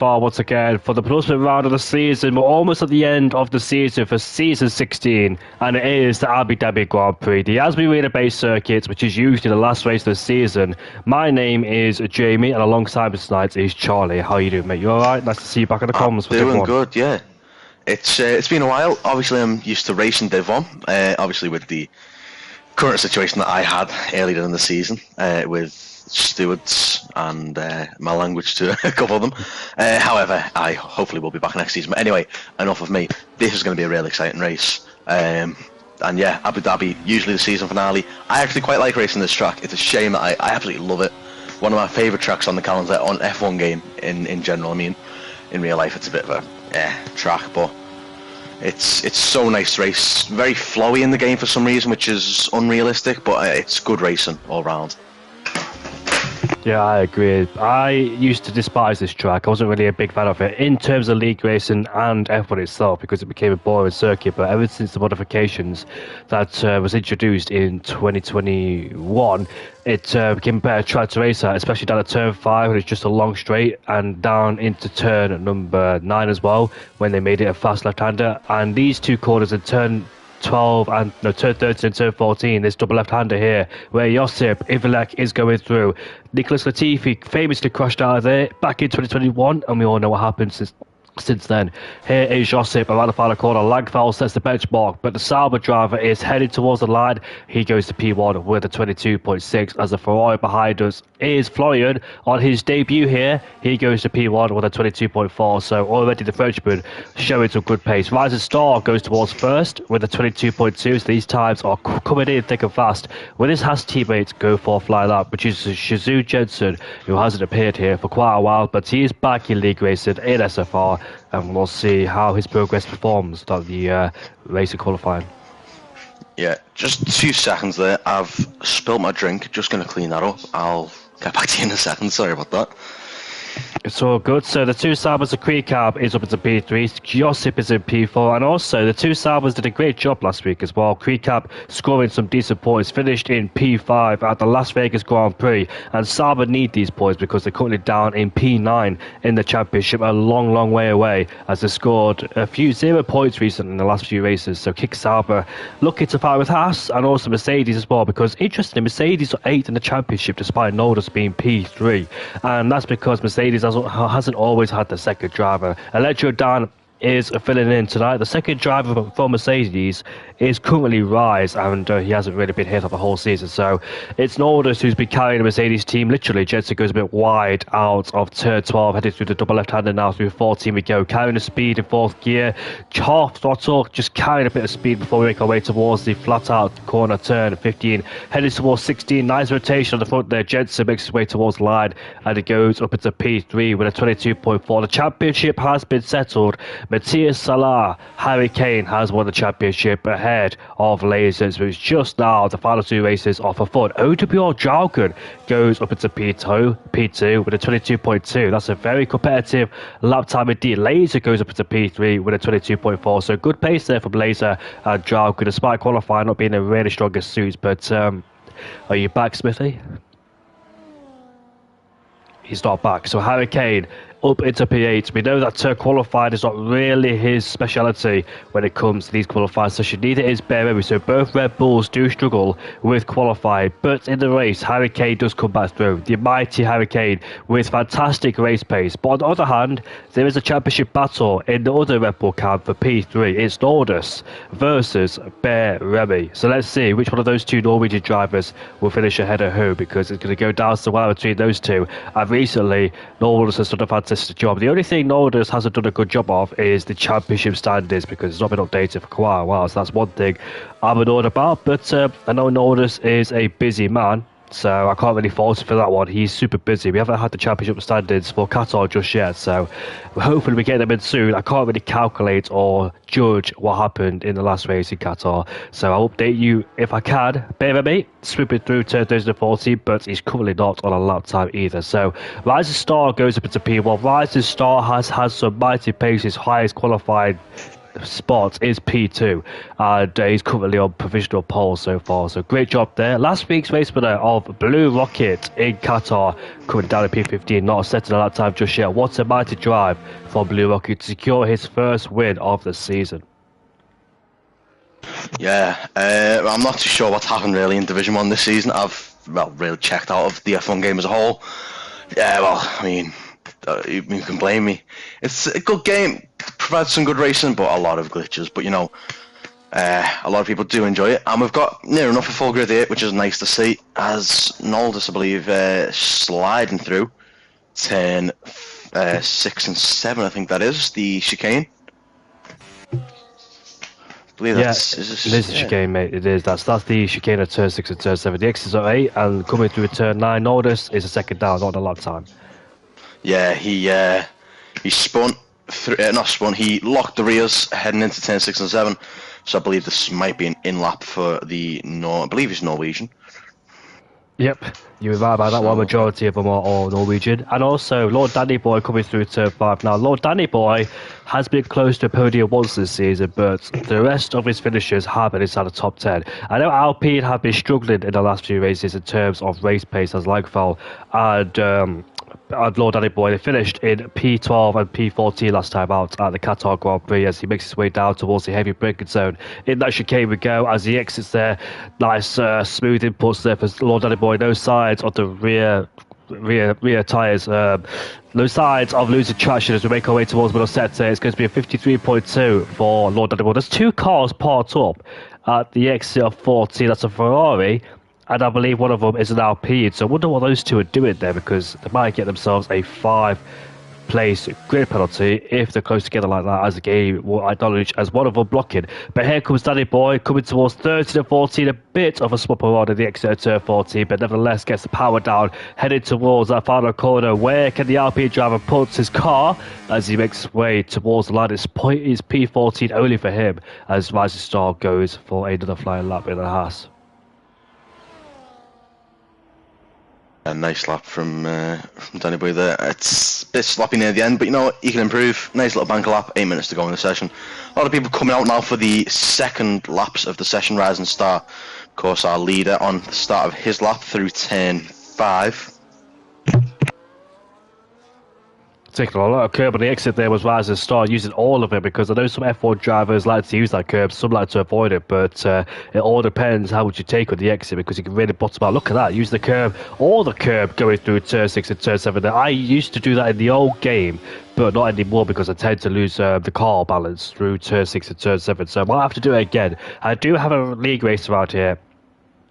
far once again for the penultimate round of the season. We're almost at the end of the season for season 16, and it is the Abu Dhabi Grand Prix, the Asby Arena-based circuit, which is usually the last race of the season. My name is Jamie, and alongside me tonight is Charlie. How are you doing, mate? You all right? Nice to see you back in the comms. For doing good, yeah. It's been a while. Obviously, I'm used to racing Div 1. Obviously, with the current situation that I had earlier in the season, with stewards and my language to a couple of them. However, I hopefully will be back next season. But anyway, enough of me. This is going to be a really exciting race. And yeah, Abu Dhabi, usually the season finale. I actually quite like racing this track. It's a shame that I absolutely love it. One of my favourite tracks on the calendar, on F1 game in general. I mean, in real life it's a bit of a track, but it's so nice to race. Very flowy in the game for some reason, which is unrealistic, but it's good racing all round. Yeah, I agree. I used to despise this track. I wasn't really a big fan of it in terms of league racing and F1 itself because it became a boring circuit. But ever since the modifications that was introduced in 2021, it became a better track to race at, especially down at turn 5 when it's just a long straight, and down into turn number 9 as well when they made it a fast left-hander. And these two corners in turn 12 and turn 13 and turn 14, this double left-hander here where Josip Ivalek is going through. Nicholas Latifi famously crashed out of there back in 2021, and we all know what happened since then. Here is Josip around the final corner. Langfeld sets the benchmark, but the Sauber driver is headed towards the line. He goes to P1 with a 22.6 as the Ferrari behind us is Florian on his debut here. He goes to P1 with a 22.4, so already the Frenchman showing some good pace. Rising Star goes towards first with a 22.2, so these times are coming in thick and fast. When his Haas teammates go for a fly lap, which is Shizou Jensen, who hasn't appeared here for quite a while, but he is back in league racing in SFR, and we'll see how his progress performs at the race of qualifying. Yeah, just 2 seconds there. I've spilt my drink. Just going to clean that up. I'll get back to you in a second. Sorry about that. It's all good. So the two Saubers, the Creecab is up into P3, Josip is in P4, and also the two Saubers did a great job last week as well. Creecab scoring some decent points, finished in P5 at the Las Vegas Grand Prix, and Sauber need these points because they're currently down in P9 in the championship, a long, long way away, as they scored a few 0 points recently in the last few races. So kick Sauber looking to fight with Haas and also Mercedes as well, because interestingly, Mercedes are 8th in the championship despite Norris being P3, and that's because Mercedes hasn't always had the second driver. Electro Dan is filling in tonight. The second driver for Mercedes is currently Rise, and he hasn't really been hit off the whole season. So it's Norris who's been carrying the Mercedes team. Literally, Jensen goes a bit wide out of turn 12, headed through the double left-hander now through 14 we go. Carrying the speed in 4th gear. Half throttle, just carrying a bit of speed before we make our way towards the flat-out corner turn 15. Headed towards 16. Nice rotation on the front there. Jensen makes his way towards the line, and it goes up into P3 with a 22.4. The championship has been settled. Matthias Salah, Harry Kane has won the championship ahead of Lasers, which just now the final 2 races are for fun. OWR Jargon goes up into P2 with a 22.2. That's a very competitive lap time indeed. Laser goes up into P3 with a 22.4. So good pace there from Laser and Jargon, despite qualifying not being the really strongest suits. But are you back, Smithy? He's not back. So Harry Kane up into P8. We know that qualified is not really his speciality when it comes to these qualifiers, so neither is Berry. So both Red Bulls do struggle with qualified, but in the race, Harry Kane does come back through. The mighty Harry Kane with fantastic race pace. But on the other hand, there is a championship battle in the other Red Bull camp for P3. It's Nordus versus Bear Remy. So let's see which one of those two Norwegian drivers will finish ahead of who, because it's going to go down to the wire between those two. And recently, Nordus has done a fantastic job. The only thing Nordus hasn't done a good job of is the championship standards, because it's not been updated for quite a while. So that's one thing I'm annoyed about. But I know Nordus is a busy man, so I can't really fault him for that one. He's super busy. We haven't had the championship standards for Qatar just yet, so hopefully we get them in soon. I can't really calculate or judge what happened in the last race in Qatar, so I'll update you if I can. Bit of a mate, swooping through 2014, but he's currently not on a lap time either. So Rising Star goes up into P1. Rising Star has had some mighty pace, his highest qualified spot is P2, and he's currently on provisional pole so far. So great job there. Last week's race winner of Blue Rocket in Qatar, coming down at P15, not setting a lap time just yet. What a mighty drive for Blue Rocket to secure his first win of the season. Yeah, I'm not too sure what's happened really in Division 1 this season. I've really checked out of the F1 game as a whole. Yeah, well, I mean, you can blame me. It's a good game, provides some good racing, but a lot of glitches. But you know, a lot of people do enjoy it, and we've got near enough a full grid here, which is nice to see. As Noldus, I believe, sliding through turn 6 and 7, I think that is the chicane. Yes, it is the chicane, mate. It is. That's the chicane at turn 6 and turn 7. The exits are 8, and coming through turn 9, Noldus is a second down, not a lot of time. Yeah, he spun through, not spun. He locked the rears heading into turn 6 and 7. So I believe this might be an in lap for the I believe he's Norwegian. Yep, you were right about that one. Majority of them are all Norwegian. And also, Lord Danny Boy coming through turn 5 now. Lord Danny Boy has been close to a podium once this season, but the rest of his finishers have been inside the top 10. I know Alpine have been struggling in the last few races in terms of race pace as Langfell and Lord Danny Boy. They finished in P12 and P14 last time out at the Qatar Grand Prix as he makes his way down towards the heavy braking zone. In that chicane we go as he exits there. Nice smooth inputs there for Lord Danny Boy. No sides of the rear tyres. No sides of losing traction as we make our way towards middle sector. It's going to be a 53.2 for Lord Danny Boy. There's two cars parked up at the exit of 14. That's a Ferrari, and I believe one of them is an Alpine. So I wonder what those two are doing there, because they might get themselves a 5-place grid penalty if they're close together like that, as the game will acknowledge as one of them blocking. But here comes Danny Boy coming towards 13 and 14, a bit of a swap around at the exit of turn 14, but nevertheless gets the power down, heading towards that final corner. Where can the Alpine driver put his car as he makes his way towards the line? It's P14 only for him as Rising Star goes for another flying lap in the Haas. A nice lap from Danny Boy there. It's a bit sloppy near the end, but you know what? He can improve. Nice little banker lap, 8 minutes to go in the session. A lot of people coming out now for the second laps of the session. Rising Star, of course, our leader on the start of his lap through turn 5. Taking a lot of curb on the exit there was Rising Star, using all of it, because I know some F1 drivers like to use that curb, some like to avoid it, but it all depends how much you take on the exit, because you can really bottom out. Look at that, use the curb, all the curb going through turn 6 and turn 7. I used to do that in the old game, but not anymore, because I tend to lose the car balance through turn 6 and turn 7, so I might have to do it again. I do have a league race around here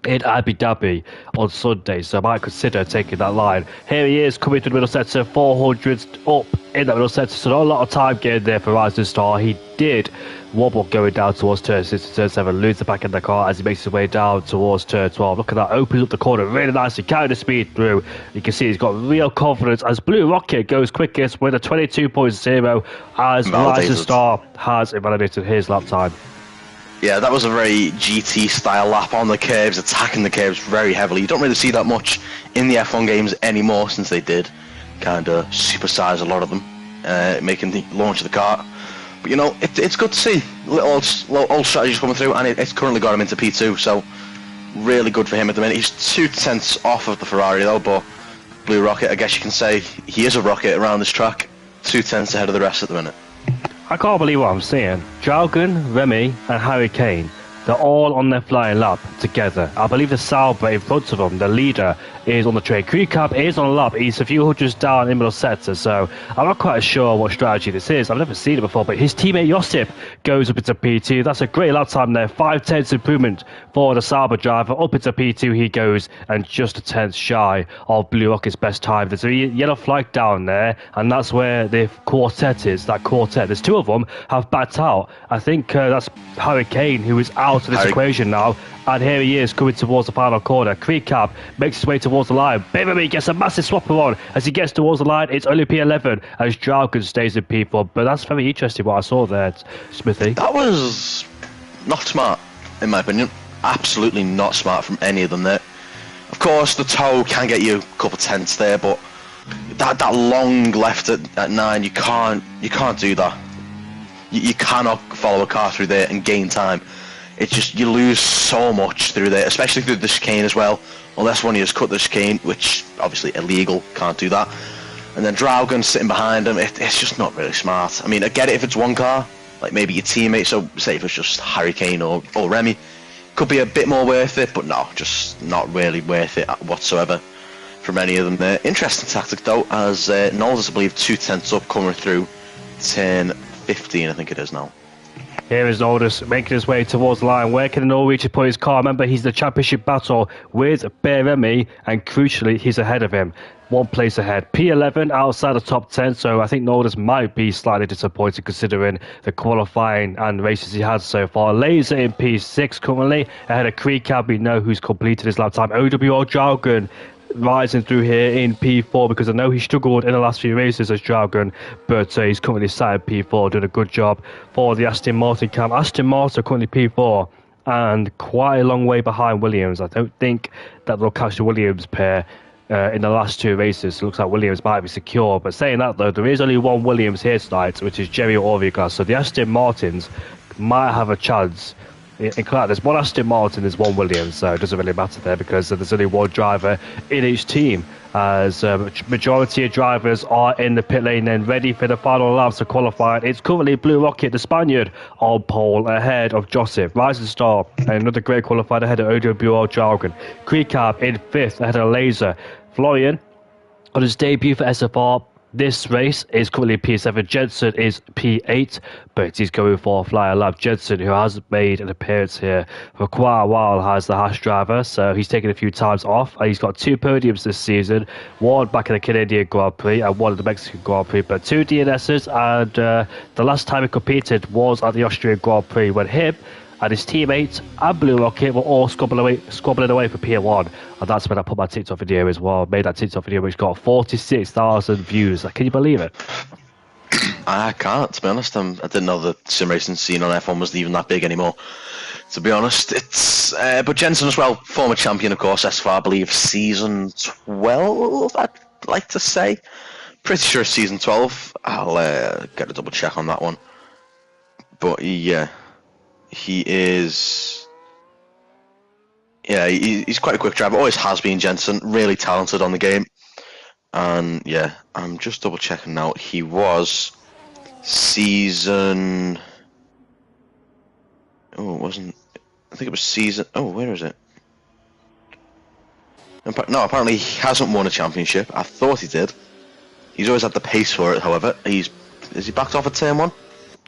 in Abu Dhabi on Sunday, so I might consider taking that line. Here he is coming to the middle sector, 400 up in that middle sector, so not a lot of time getting there for Rising Star. He did wobble going down towards turn 6 and turn 7, lose the back end of the car as he makes his way down towards turn 12. Look at that, opens up the corner really nicely, carrying the speed through. You can see he's got real confidence as Blue Rocket goes quickest with a 22.0 as Rising Star has invalidated his lap time. Yeah, that was a very GT style lap on the curbs, attacking the curbs very heavily. You don't really see that much in the F1 games anymore, since they did kind of supersize a lot of them, making the launch of the car. But you know, it's good to see little old strategies coming through, and it's currently got him into P2, so really good for him at the minute. He's 2 tenths off of the Ferrari though, but Blue Rocket, I guess you can say he is a rocket around this track, 2 tenths ahead of the rest at the minute. I can't believe what I'm seeing. Dragon, Remy and Harry Kane, they're all on their flying lap together. I believe the Sauber in front of them, the leader, is on the train. Crew Cab is on a lap. He's a few hundreds down in middle sector, so I'm not quite sure what strategy this is. I've never seen it before, but his teammate Josip goes up into P2. That's a great lap time there. 5 tenths improvement for the Sauber driver. Up into P2 he goes, and just a tenth shy of Blue Rocket's best time. There's a yellow flag down there, and that's where the quartet is. That quartet. There's 2 of them have backed out. I think that's Harry Kane who is out of this equation now. And here he is coming towards the final corner. Creek Cab makes his way towards the line. Beverly gets a massive swapper on. As he gets towards the line, it's only P11 as Dragon stays in P4. But that's very interesting what I saw there, Smithy. That was not smart, in my opinion. Absolutely not smart from any of them there. Of course, the toe can get you a couple tenths there, but that long left at 9, you can't do that. You cannot follow a car through there and gain time. It's just, you lose so much through there, especially through the chicane as well. Unless one of you has cut the chicane, which obviously illegal, can't do that. And then Draugen sitting behind him, it's just not really smart. I mean, I get it if it's one car, like maybe your teammate, so say if it's just Harry Kane or Remy, could be a bit more worth it, but no, just not really worth it whatsoever from any of them there. Interesting tactic though, as Knowles, I believe, 2/10 up, coming through turn 15, I think it is now. Here is Aldous making his way towards the line. Where can the Norwegian put his car? Remember, he's the championship battle with Remy, and crucially, he's ahead of him. One place ahead. P11 outside the top 10, so I think Nordis might be slightly disappointed considering the qualifying and races he had so far. Laser in P6 currently, ahead of Creecab. We know who's completed his lap time. OWR Jargon rising through here in P4, because I know he struggled in the last few races as Dragon, but he's currently sat in P4, doing a good job for the Aston Martin camp. Aston Martin currently P4 and quite a long way behind Williams. I don't think that they'll catch the Williams pair in the last two races. It looks like Williams might be secure, but saying that though, there is only one Williams here tonight, which is Jerry Orvigas, so the Aston Martins might have a chance. In fact, there's one Aston Martin, there's one Williams, so it doesn't really matter there because there's only one driver in each team, as majority of drivers are in the pit lane and ready for the final laps of qualifying. It's currently Blue Rocket, the Spaniard, on pole ahead of Joseph. Rising Star, another great qualified ahead of OWR Jargon. Creecab in 5th ahead of Laser. Florian, on his debut for SFR, this race is currently P7. Jensen is P8, but he's going for a flyer lap. Jensen, who has made an appearance here for quite a while, has the Haas driver, so he's taken a few times off. He's got 2 podiums this season, one back in the Canadian Grand Prix and one in the Mexican Grand Prix, but 2 DNSs, and the last time he competed was at the Austrian Grand Prix when him and his teammates and Blue Rocket were all squabbling away for P1. And that's when I put my TikTok video as well. Made that TikTok video which got 46,000 views. Can you believe it? I can't, to be honest. I didn't know the sim racing scene on F1 was even that big anymore, to be honest. It's but Jensen as well, former champion, of course, S4, I believe, season 12, I'd like to say. Pretty sure it's season 12. I'll get a double check on that one. But yeah. He is, he's quite a quick driver, always has been, Jensen, really talented on the game. And yeah, I'm just double checking now, he was season, oh it wasn't, I think it was season, oh where is it? No, apparently he hasn't won a championship. I thought he did. He's always had the pace for it, however. Is he backed off at turn 1?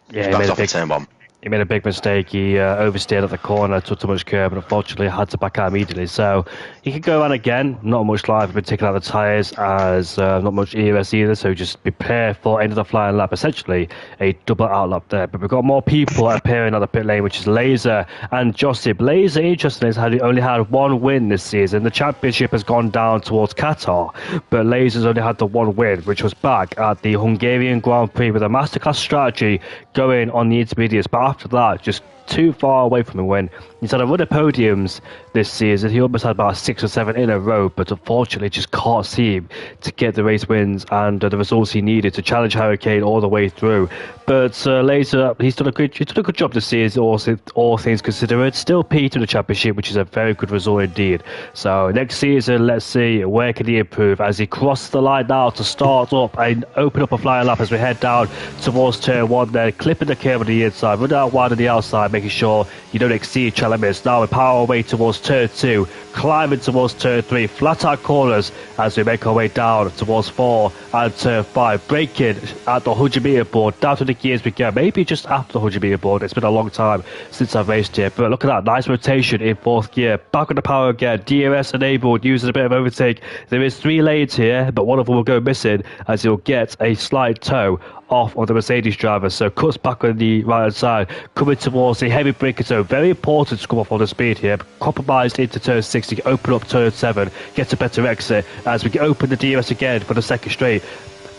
Yeah, he's backed off at turn 1. He made a big mistake. He oversteered at the corner, took too much curb, and unfortunately had to back out immediately. So he could go on again. Not much life, been taking out the tyres, as not much ERS either. So just prepare for another flying lap. Essentially a double out lap there. But we've got more people appearing on the pit lane, which is Laser and Josip. Laser, interesting, is he only had one win this season. The championship has gone down towards Qatar, but Laser's only had the one win, which was back at the Hungarian Grand Prix with a masterclass strategy going on the intermediates. But after that, just too far away from a win. He's had a run of podiums this season. He almost had about 6 or 7 in a row, but unfortunately just can't seem to get the race wins and the results he needed to challenge Hurricane all the way through. But Laser, he's done a good job this season, all things considered. Still P2 in the championship, which is a very good result indeed. So next season, let's see where can he improve as he crosses the line now to start up and open up a flying lap as we head down towards turn 1 there, clipping the curve on the inside, run out wide on the outside, making sure you don't exceed track limits. Now we power our way towards turn 2, climbing towards turn 3, flat out corners as we make our way down towards 4 and turn 5, braking at the 100 metre board, down to the gears we go, maybe just after the 100 metre board. It's been a long time since I've raced here, but look at that, nice rotation in 4th gear, back on the power again, DRS enabled, using a bit of overtake. There is 3 lanes here, but one of them will go missing as he'll get a slight toe off of the Mercedes driver, so cuts back on the right hand side, coming towards the heavy braking zone. Very important to come off on the speed here. Compromised into turn 60, open up turn 7, get a better exit as we open the DRS again for the second straight.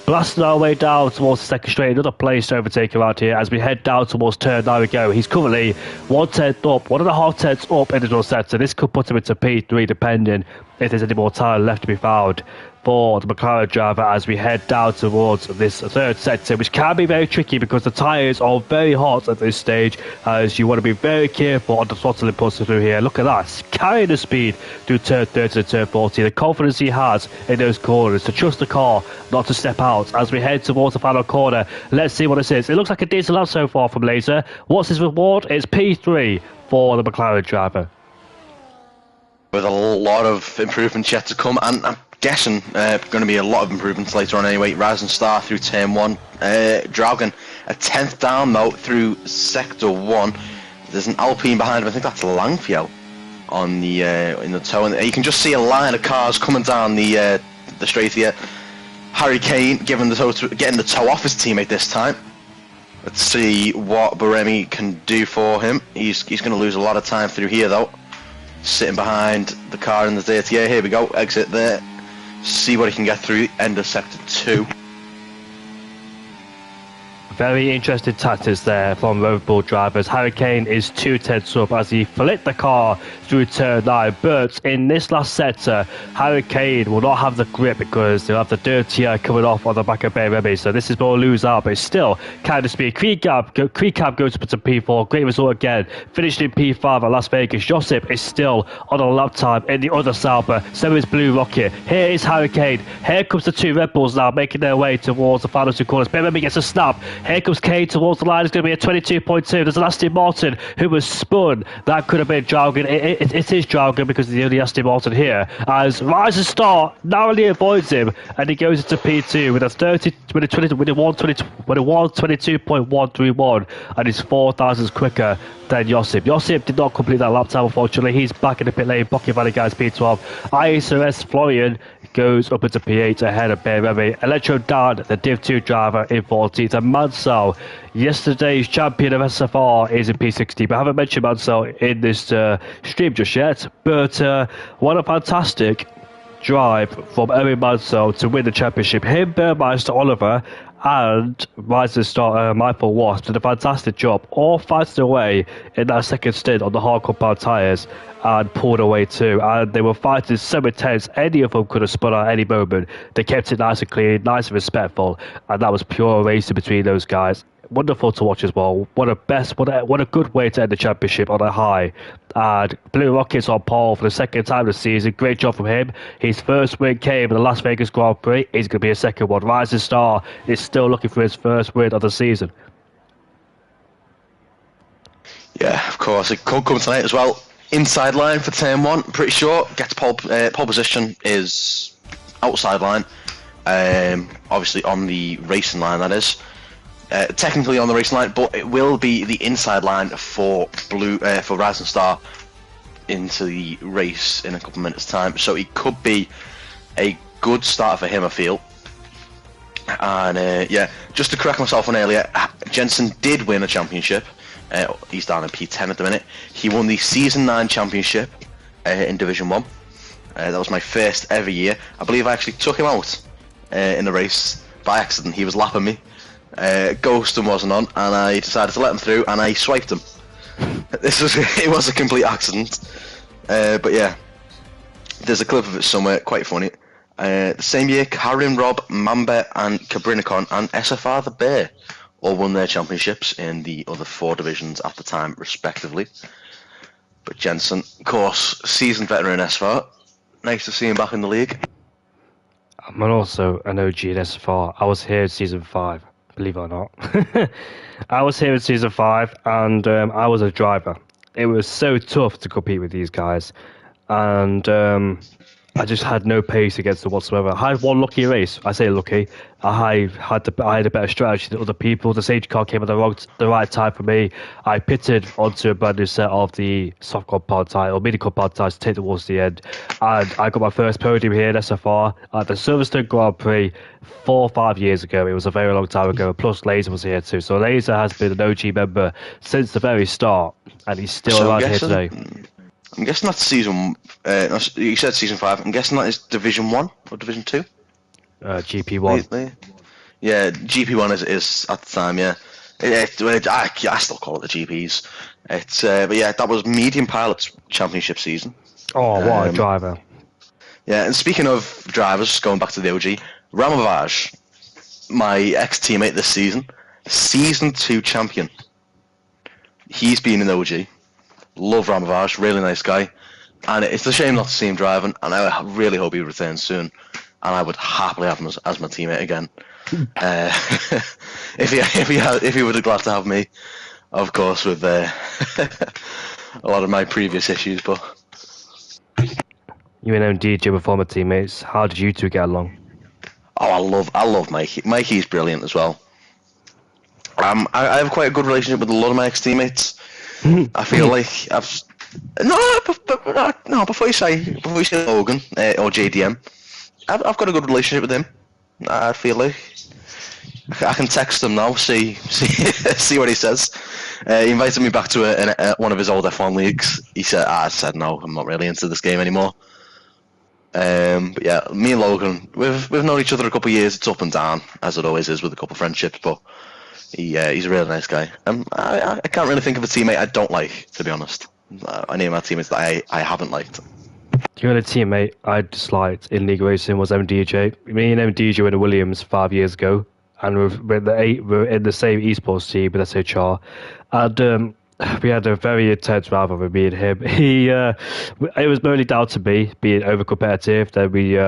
Blasting our way down towards the second straight, another place to overtake around here as we head down towards turn 9 we go. He's currently 1/10 up, 1.5 tenths up in the sector. This could put him into P3 depending if there's any more time left to be found. for the McLaren driver as we head down towards this third sector, which can be very tricky because the tyres are very hot at this stage, as you want to be very careful on the throttle impulse through here. Look at that, carrying the speed through turn 30 to turn 40. The confidence he has in those corners to trust the car not to step out as we head towards the final corner. Let's see what this is. It looks like a decent lap so far from Laser. What's his reward? It's P3 for the McLaren driver. With a lot of improvements yet to come, and I'm guessing going to be a lot of improvements later on anyway. Rising Star through turn 1. Draugen a 10th down though through sector 1. There's an Alpine behind him. I think that's Langfiel on the in the toe, and you can just see a line of cars coming down the straight here. Harry Kane getting the toe off his teammate this time. Let's see what Baremi can do for him. He's going to lose a lot of time through here though. Sitting behind the car in the dirty air. Here we go, exit there. See what he can get through end of sector 2. Very interesting tactics there from Red Bull drivers. Harry Kane is 2/10 up as he flipped the car through turn 9. But in this last sector, Harry Kane will not have the grip because they'll have the dirty air coming off on the back of Baremi. So this is going to lose out, but it's still kind of speed. Creed Cab goes up to P4. Great result again. Finished in P5 at Las Vegas. Josip is still on a lap time in the other Sauber. So is Blue Rocket. Here is Harry Kane. Here comes the 2 Red Bulls now making their way towards the final 2 corners. Baremi gets a snap. Here comes Kane towards the line. It's going to be a 22.2. There's an Aston Martin who was spun. That could have been Draugen. It is Draugen because of the only Aston Martin here. As Rising Star narrowly avoids him and he goes into P2 with a 122.131 and he's 4 thousandths quicker than Josip. Josip did not complete that lap time, unfortunately. He's back in the pit lane. Bucky Valley guys P12. ISRS Florian goes up into P8 ahead of Baremi. Electro Dan, the Div 2 driver, in 14th. And Mansell, yesterday's champion of SFR, is in P60. But I haven't mentioned Mansell in this stream just yet. But what a fantastic drive from Owen Mansell to win the championship. Him, Burmeister, Oliver, and Rising Star Michael Wasp did a fantastic job, all fighting away in that second stint on the hard compound tyres and pulled away too. And they were fighting so intense, any of them could have spun out any moment. They kept it nice and clean, nice and respectful, and that was pure racing between those guys. Wonderful to watch as well. What a good way to end the championship on a high. And Blue Rockets on pole for the second time this season. Great job from him. His first win came in the Las Vegas Grand Prix. He's going to be a second one. Rising Star is still looking for his first win of the season. Yeah, of course. It could come tonight as well. Inside line for turn 1. Pretty sure. Gets pole position is outside line. Obviously on the racing line, that is. Technically on the racing line, but it will be the inside line for for Rising Star into the race in a couple of minutes' time. So it could be a good start for him, I feel. And yeah, just to correct myself on earlier, Jensen did win a championship. He's down in P10 at the minute. He won the Season 9 championship in Division 1. That was my first ever year. I believe I actually took him out in the race by accident. He was lapping me. Ghosting wasn't on, and I decided to let him through, and I swiped him. It was a complete accident, but yeah, there's a clip of it somewhere, quite funny. The same year, Karim, Rob, Mamba, and Cabrinicon and SFR the Bear all won their championships in the other 4 divisions at the time, respectively. But Jensen, of course, seasoned veteran in SFR. Nice to see him back in the league. I'm also an OG in SFR. I was here in Season 5. Believe it or not. I was here in Season 5 and I was a driver. It was so tough to compete with these guys. And I just had no pace against them whatsoever. I had one lucky race. I say lucky. I had a better strategy than other people. The safety car came at the right time for me. I pitted onto a brand new set of the soft compound tyre or mini compound tyres to take towards the end. And I got my first podium here in SFR at the Silverstone Grand Prix 4 or 5 years ago. It was a very long time ago. Plus Laser was here too. So Laser has been an OG member since the very start. And he's still around here today. I'm guessing that's season. You said Season 5. I'm guessing that is Division 1 or Division 2. GP1. Yeah, GP1 is at the time. Yeah, I still call it the GPs. But yeah, that was Medium Pilots Championship season. Oh, what a driver! Yeah, and speaking of drivers, going back to the OG, Ramovage, my ex-teammate this season, Season 2 champion. He's been an OG. Love Ramovage, really nice guy. And it's a shame not to see him driving, and I really hope he returns soon. And I would happily have him as my teammate again. If he would have glad to have me, of course, with a lot of my previous issues, but You and DJ were former teammates. How did you two get along? oh, I love Mikey. Mikey's brilliant as well. I have quite a good relationship with a lot of my ex-teammates. I feel like no. Before you say Logan or JDM, I've got a good relationship with him. I feel like I can text him now, see see what he says. He invited me back to one of his old F1 leagues. I said no, I'm not really into this game anymore. But yeah, me and Logan, we've known each other a couple of years. It's up and down, as it always is with a couple of friendships. But he's a really nice guy. I can't really think of a teammate I don't like, to be honest. I name my teammates that I haven't liked. The only teammate I disliked in League Racing was MDJ. Me and MDJ were in the Williams 5 years ago, and we're in the same esports team with SHR. And we had a very intense rivalry, me and him. It was mainly down to me being over competitive. Then we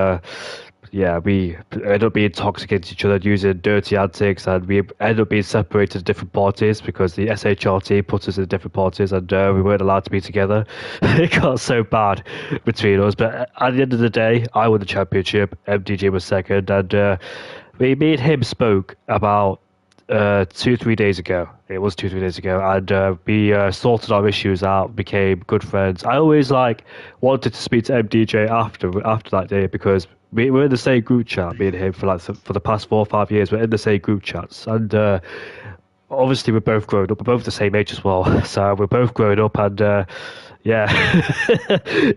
ended up being toxic against each other, using dirty antics, and we ended up being separated to different parties because the SHR team put us in different parties, and we weren't allowed to be together. It got so bad between us, but at the end of the day, I won the championship, MDJ was second, and me and him spoke about 2-3 days ago. It was 2-3 days ago, and we sorted our issues out, became good friends. I always wanted to speak to MDJ after that day because we were in the same group chat, me and him, for the past 4 or 5 years. We're in the same group chats, and obviously we're both grown up. We're both the same age as well, so we're both grown up, and yeah,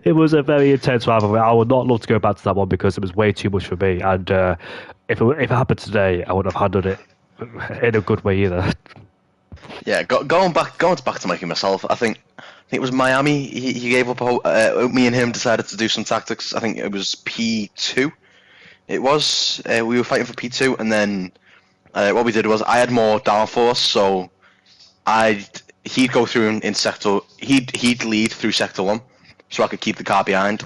it was a very intense rivalry. I would not love to go back to that one because it was way too much for me, and if it happened today, I wouldn't have handled it in a good way either. Yeah, going back to Mikey myself, I think it was Miami. He gave up. Me and him decided to do some tactics. I think it was P2. It was we were fighting for P2, and then what we did was I had more downforce, so he'd go through in sector. He'd lead through sector 1, so I could keep the car behind,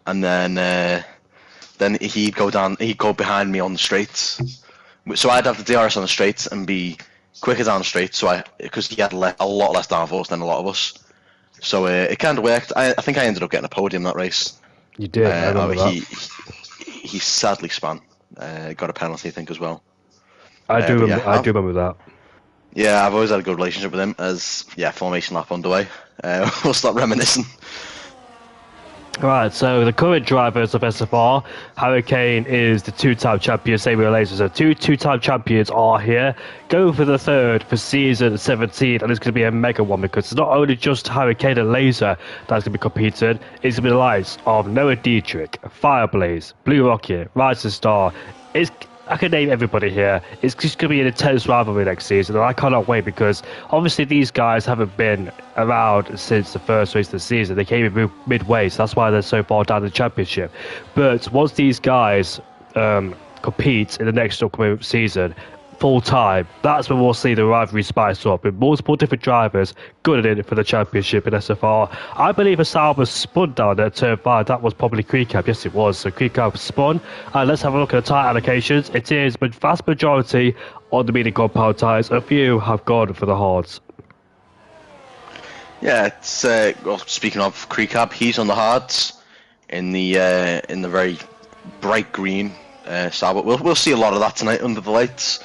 and then he'd go down. He'd go behind me on the straights. So I'd have the DRS on the straights and be quicker down the straight, because he had a lot less downforce than a lot of us. So it kind of worked. I think I ended up getting a podium that race. You did. I remember that. He sadly spun. Got a penalty, I think, as well. I do remember that. Yeah, I've always had a good relationship with him. As formation lap underway. We'll stop reminiscing. Right, so the current drivers of SFR, Hurricane is the two-time champion, Samuel Laser. So two-time champions are here. Go for the third for season 17, and it's going to be a mega one because it's not only just Hurricane and Laser that's going to be competing, it's going to be the likes of Noah Dietrich, Fireblaze, Blue Rocket, Rising Star. I can name everybody here. It's just going to be an intense rivalry next season, and I cannot wait because obviously these guys haven't been around since the first race of the season. They came in midway, so that's why they're so far down the championship. But once these guys compete in the next upcoming season full time, that's when we'll see the rivalry spice up with multiple different drivers good at it for the championship in SFR. I believe a Sauber spun down at turn 5. That was probably Creecab. Yes, it was. So Creecab spun. And let's have a look at the tyre allocations. It is the vast majority on the medium compound tyres. A few have gone for the hards. Yeah, it's speaking of Creecab, he's on the hards in the very bright green Sauber. We'll see a lot of that tonight under the lights.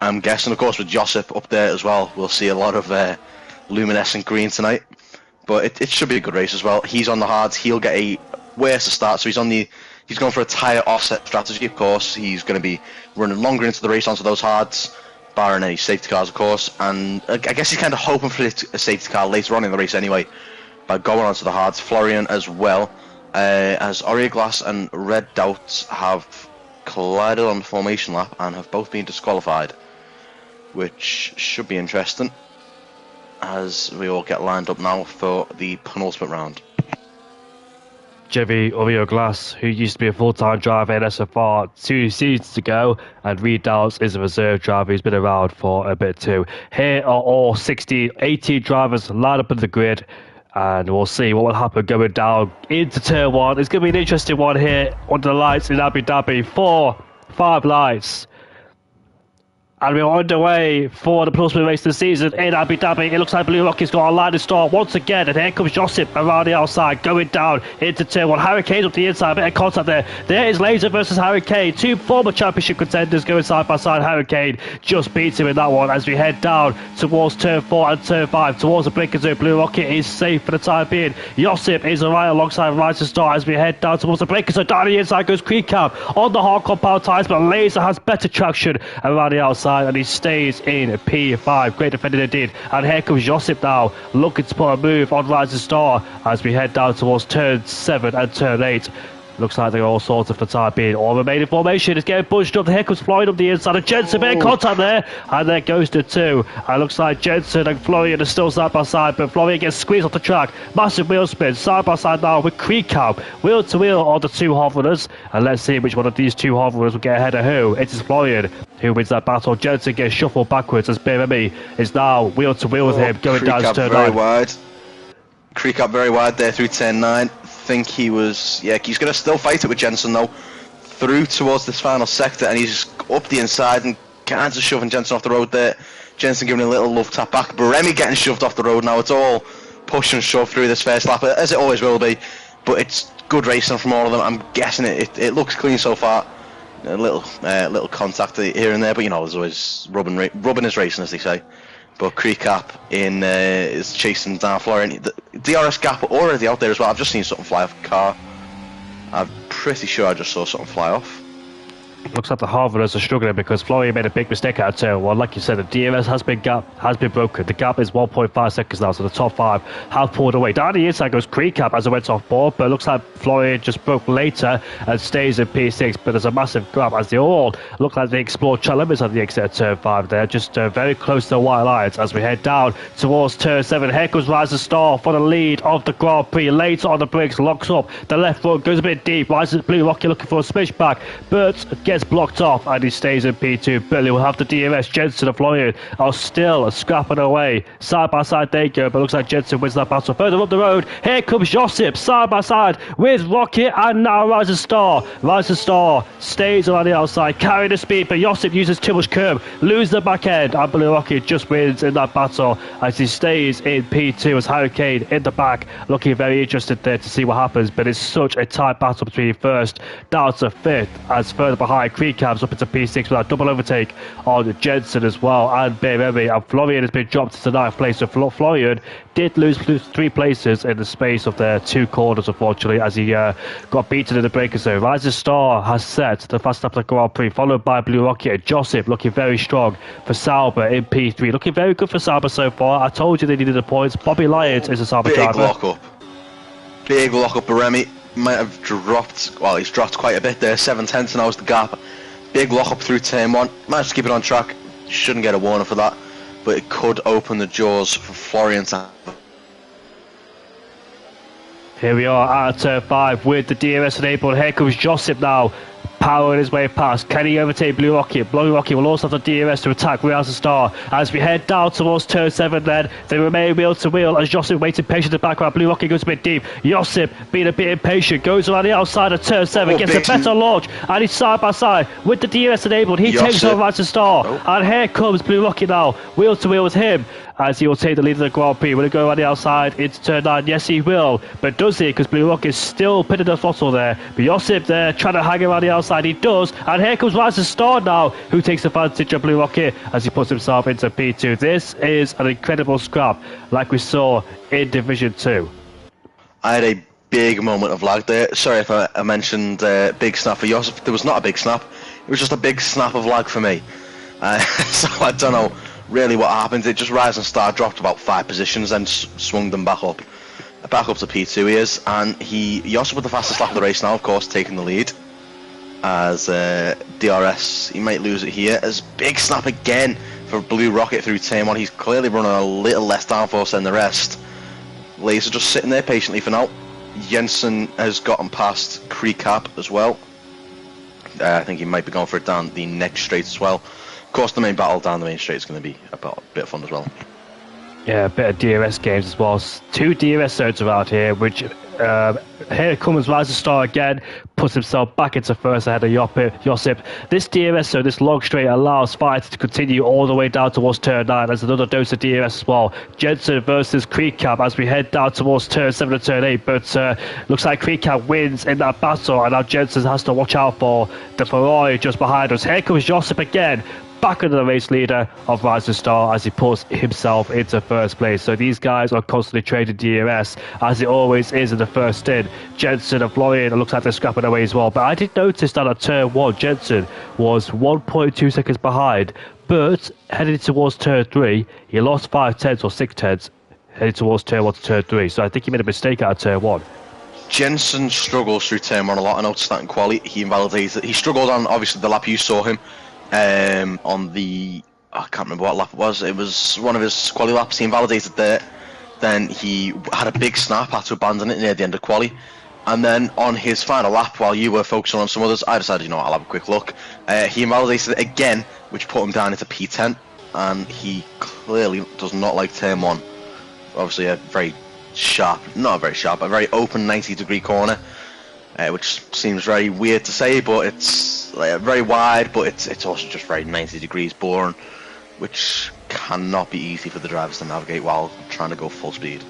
I'm guessing, of course, with Josip up there as well, we'll see a lot of luminescent green tonight. But it should be a good race as well. He's on the hards. He'll get a worse to start. So he's going for a tyre offset strategy, of course. He's going to be running longer into the race onto those hards, barring any safety cars, of course. And I guess he's kind of hoping for a safety car later on in the race anyway, by going onto the hards. Florian as well, as Oriaglass and Red Doubt have collided on the formation lap and have both been disqualified, which should be interesting as we all get lined up now for the penultimate round. Jevy Oreo Glass, who used to be a full-time driver in SFR 2 seasons ago, and Reed Downs is a reserve driver who's been around for a bit too. Here are all 18 drivers lined up in the grid, and we'll see what will happen going down into turn 1. It's going to be an interesting one here under the lights in Abu Dhabi. 5 lights. And we're underway for the penultimate race of the season in Abu Dhabi. It looks like Blue Rocky's got a line to start once again. And here comes Josip around the outside, going down into turn 1. Hurricane's up the inside, bit of contact there. There is Laser versus Hurricane. 2 former championship contenders going side by side. Hurricane just beats him in that one as we head down towards turn 4 and turn 5. Towards the blinkers zone. Blue Rocky is safe for the time being. Josip is right alongside Rising Star as we head down towards the blinkers zone. Down the inside goes Creek Cab on the hard compound tyres, but Laser has better traction around the outside. And he stays in P5. Great defending indeed. And here comes Josip now, looking to put a move on Rising Star as we head down towards turn 7 and turn 8. Looks like they're all sorted for the time being. All remaining formation is getting pushed up. Here comes Floyd up the inside. And Jensen in contact there. And there goes the 2. And looks like Jensen and Florian are still side by side. But Florian gets squeezed off the track. Massive wheel spin. Side by side now with Creek Cab. Wheel to wheel on the 2 hot runners. And let's see which one of these 2 hot runners will get ahead of who. It is Florian who wins that battle. Jensen gets shuffled backwards as Biremi is now wheel to wheel with him. Going down to turn 9. Very wide. Creek Cab very wide there through turn 9. Think he was, he's going to still fight it with Jensen though, through towards this final sector, and he's up the inside and kind of shoving Jensen off the road there. Jensen giving a little love tap back, but Remy getting shoved off the road now. It's all push and shove through this first lap, as it always will be, but it's good racing from all of them. I'm guessing it looks clean so far. A little contact here and there, but there's always rubbing is racing, as they say. But Creek Cap is chasing down Florian. The DRS gap already out there as well. I've just seen something fly off a car. I'm pretty sure I just saw something fly off. Looks like the Harvarders are struggling because Florian made a big mistake out of turn 1. Like you said, the DRS has been broken. The gap is 1.5 seconds now, so the top 5 have pulled away. Down the inside goes Creek Cap as it went off board, but it looks like Florian just broke later and stays in P6. But there's a massive gap as they all look like they explore limits at the exit of turn 5 there, just very close to the white lines as we head down towards turn 7. Here comes Rising Star for the lead of the Grand Prix. Later on the brakes, locks up. The left front goes a bit deep. Rising Blue Rocky looking for a switch back, but gets blocked off and he stays in P2. Billy will have the DRS. Jensen and Florian are still scrapping away. Side by side they go, but looks like Jensen wins that battle. Further up the road, here comes Josip side by side with Rocket and now Rising Star. Rising Star stays around the outside, carrying the speed, but Josip uses too much curb, loses the back end, and Blue Rocket just wins in that battle as he stays in P2 as Hurricane in the back, looking very interested there to see what happens. But it's such a tight battle between first down to 5th as further behind Creek Cabs up into P6 with a double overtake on Jensen as well and Biremi, and Florian has been dropped to 9th place. So Florian did lose 3 places in the space of their 2 corners, unfortunately, as he got beaten in the breaker zone. Rising Star has set the fast lap of the Grand Prix, followed by Blue Rocket and Josip looking very strong for Sauber in P3. Looking very good for Sauber so far. I told you they needed the points. Bobby Lyons is a Sauber driver. Big lock up. Biremi might have dropped, well, he's dropped quite a bit there. 7/10 now is the gap. Big lock up through turn 1. Managed to keep it on track. Shouldn't get a warning for that, but it could open the jaws for Florian to. Here we are at turn 5 with the DRS enabled. Here comes Josip now, powering his way past. Can he overtake Blue Rocket? Blue Rocket will also have the DRS to attack Rising Star. As we head down towards turn 7 then, they remain wheel to wheel as Josip waiting patient in the background. Blue Rocket goes a bit deep. Josip, being a bit impatient, goes around the outside of turn 7, gets a better launch, and he's side by side with the DRS enabled. He takes over Rising Star, and here comes Blue Rocket now, wheel to wheel with him, as he will take the lead of the Grand Prix. Will he go around the outside into turn 9? Yes, he will. But does he? Because Blue Rocket is still pitting the throttle there. But Josip there trying to hang around the outside. He does. And here comes Rising Star now, who takes advantage of Blue Rocket as he puts himself into P2. This is an incredible scrap, like we saw in Division 2. I had a big moment of lag there. Sorry if I mentioned big snap for Josip. There was not a big snap. It was just a big snap of lag for me. So I don't know really what happened. It just Rising Star dropped about 5 positions and swung them back up to P2 he is, and Josip with the fastest lap of the race now, of course, taking the lead as DRS. He might lose it here as big snap again for Blue Rocket through turn 1. He's clearly running a little less downforce than the rest. Laser just sitting there patiently for now. Jensen has gotten past Creecap as well. I think he might be going for it down the next straight as well. Of course, the main battle down the main straight is going to be a bit of fun as well. Yeah, a bit of DRS games as well. 2 DRS zones around here, which here comes Rise of Star again, puts himself back into first ahead of Josip. This DRS zone, this long straight, allows fights to continue all the way down towards turn 9. There's another dose of DRS as well. Jensen versus Creecap as we head down towards turn 7 and turn 8, but looks like Creecap wins in that battle, and now Jensen has to watch out for the Ferrari just behind us. Here comes Josip again, back under the race leader of Rise of Star as he puts himself into first place. So these guys are constantly trading DRS, as it always is in the first stint. Jensen and Florian, it looks like they're scrapping away as well. But I did notice that at turn 1, Jensen was 1.2 seconds behind, but heading towards turn 3, he lost 5 tenths or 6 tenths heading towards turn 1 to turn 3. So I think he made a mistake out of turn 1. Jensen struggles through turn 1 a lot. I noticed that in quali. He invalidates it. He struggled on, obviously, the lap you saw him. On the, I can't remember what lap it was. It was one of his quali laps. He invalidated there. Then he had a big snap, had to abandon it near the end of quali. And then on his final lap, while you were focusing on some others, I decided, you know what, I'll have a quick look. He invalidated it again, which put him down into P10. And he clearly does not like turn 1. Obviously a very sharp, not very sharp, a very open 90-degree corner. Which seems very weird to say, but it's very wide, but it's also just very 90 degrees boring, which cannot be easy for the drivers to navigate while trying to go full speed.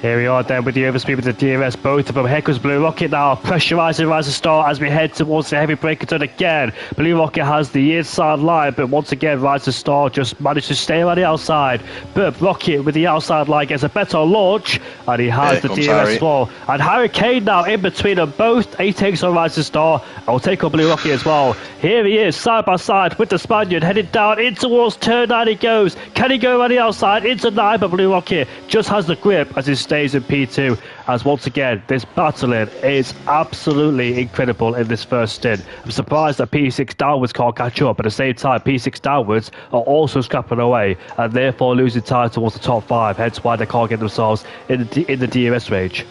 Here we are then with the overspeed with the DRS, both of them. Here comes Blue Rocket now, pressurising Rise of Star as we head towards the heavy breaker turn again. Blue Rocket has the inside line, but once again Rise of Star just managed to stay on the outside. But Rocket with the outside line gets a better launch, and he has the DRS as well. And Hurricane now in between them both. He takes on Rise of Star, and will take on Blue Rocket as well. Here he is, side by side with the Spaniard, headed down in towards turn 9 he goes. Can he go on the outside into 9, but Blue Rocket just has the grip as he stays in P2, as once again this battling is absolutely incredible in this first stint. I'm surprised that P6 downwards can't catch up. At the same time, P6 downwards are also scrapping away and therefore losing time towards the top 5, hence why they can't get themselves in the DRS range.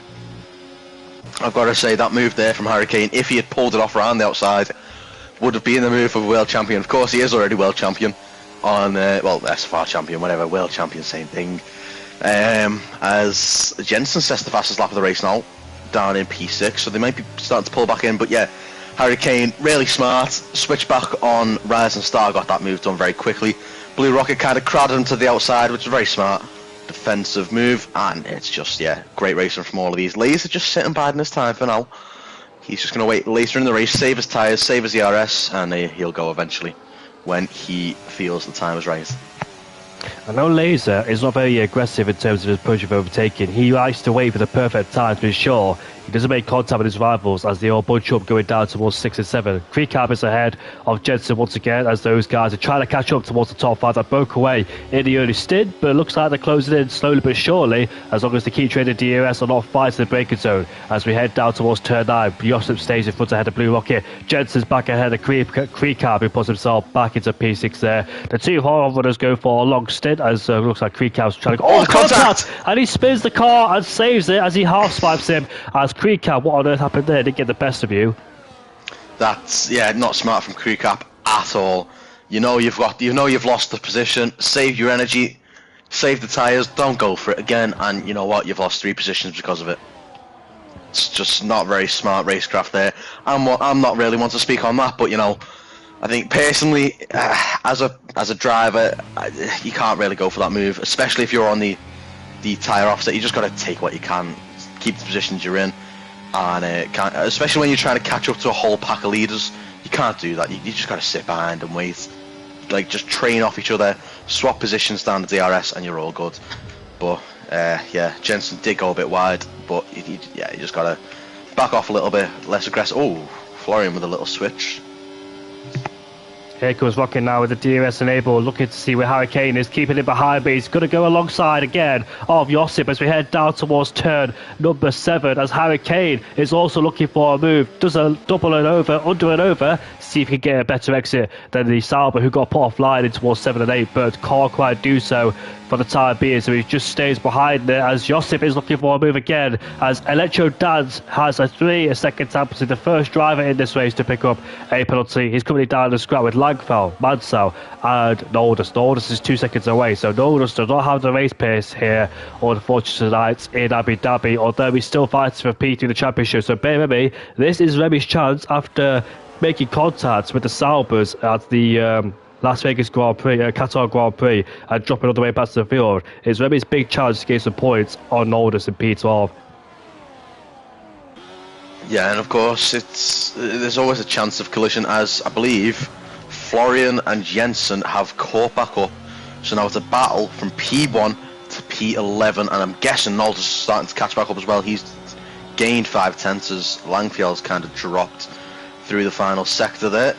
I've got to say, that move there from Hurricane, if he had pulled it off around the outside, would have been the move of a world champion. Of course, he is already world champion on, well, SFR champion, whatever, world champion, same thing. As Jensen sets the fastest lap of the race now, down in P6, so they might be starting to pull back in, but yeah, Hurricane, really smart, switch back on Rise and Star, got that move done very quickly. Blue Rocket kind of crowded him to the outside, which is a very smart defensive move, and it's just, yeah, great racing from all of these. Laser just sitting biding his time for now. He's just going to wait later in the race, save his tyres, save his ERS, and he'll go eventually when he feels the time is right. I know Laser is not very aggressive in terms of his push of overtaking. He likes to wait for the perfect time to ensure he doesn't make contact with his rivals as they all bunch up going down towards 6 and 7. Creecap is ahead of Jensen once again as those guys are trying to catch up towards the top 5 that broke away in the early stint, but it looks like they're closing in slowly but surely as long as they keep trading DRS or not fighting the braking zone. As we head down towards turn 9, Josip stays in front ahead of Blue Rocket. Jensen's back ahead of Creecap, who puts himself back into P6 there. The two horror runners go for a long stint as looks like Creecap's trying to go. Oh, contact! And he spins the car and saves it as he half swipes him. As Creecap, what on earth happened there? Didn't get the best of you. That's, yeah, not smart from Creecap at all. You know you've lost the position. Save your energy, save the tyres, don't go for it again, and you know what? You've lost 3 positions because of it. It's just not very smart racecraft there. I'm not really one to speak on that, but you know, I think personally, as a driver, you can't really go for that move, especially if you're on the tyre offset. You just got to take what you can, keep the positions you're in, and especially when you're trying to catch up to a whole pack of leaders, you can't do that. You just got to sit behind and wait, like just train off each other, swap positions down the DRS, and you're all good. But yeah, Jensen did go a bit wide, but you just got to back off a little bit, less aggressive. Oh, Florian with a little switch. Here comes Rocket now with the DRS enabled, looking to see where Hurricane is, keeping it behind, but he's going to go alongside again of Josip as we head down towards turn number 7, as Hurricane is also looking for a move, does a double and over, under and over, see if he can get a better exit than the Sauber, who got put offline in towards 7 and 8, but can't quite do so for the time being, so he just stays behind there as Josip is looking for a move again, as Electro Dance has a second time penalty, the first driver in this race to pick up a penalty. He's currently down the scrap with Langfeld, Mansell and Noldus. Noldus is 2 seconds away, so Noldus does not have the race pace here, unfortunately, tonight in Abu Dhabi, although he's still fighting for P3 in the championship. So bear with me, this is Remy's chance after making contact with the Saubers at the Las Vegas Grand Prix, Qatar Grand Prix, and dropping all the way back to the field. It's Remy's big chance to get some points on Noldus in P12. Yeah, and of course, there's always a chance of collision, as I believe Florian and Jensen have caught back up. So now it's a battle from P1 to P11, and I'm guessing Noldus is starting to catch back up as well. He's gained 5 tenths as Langfield's kind of dropped through the final sector there.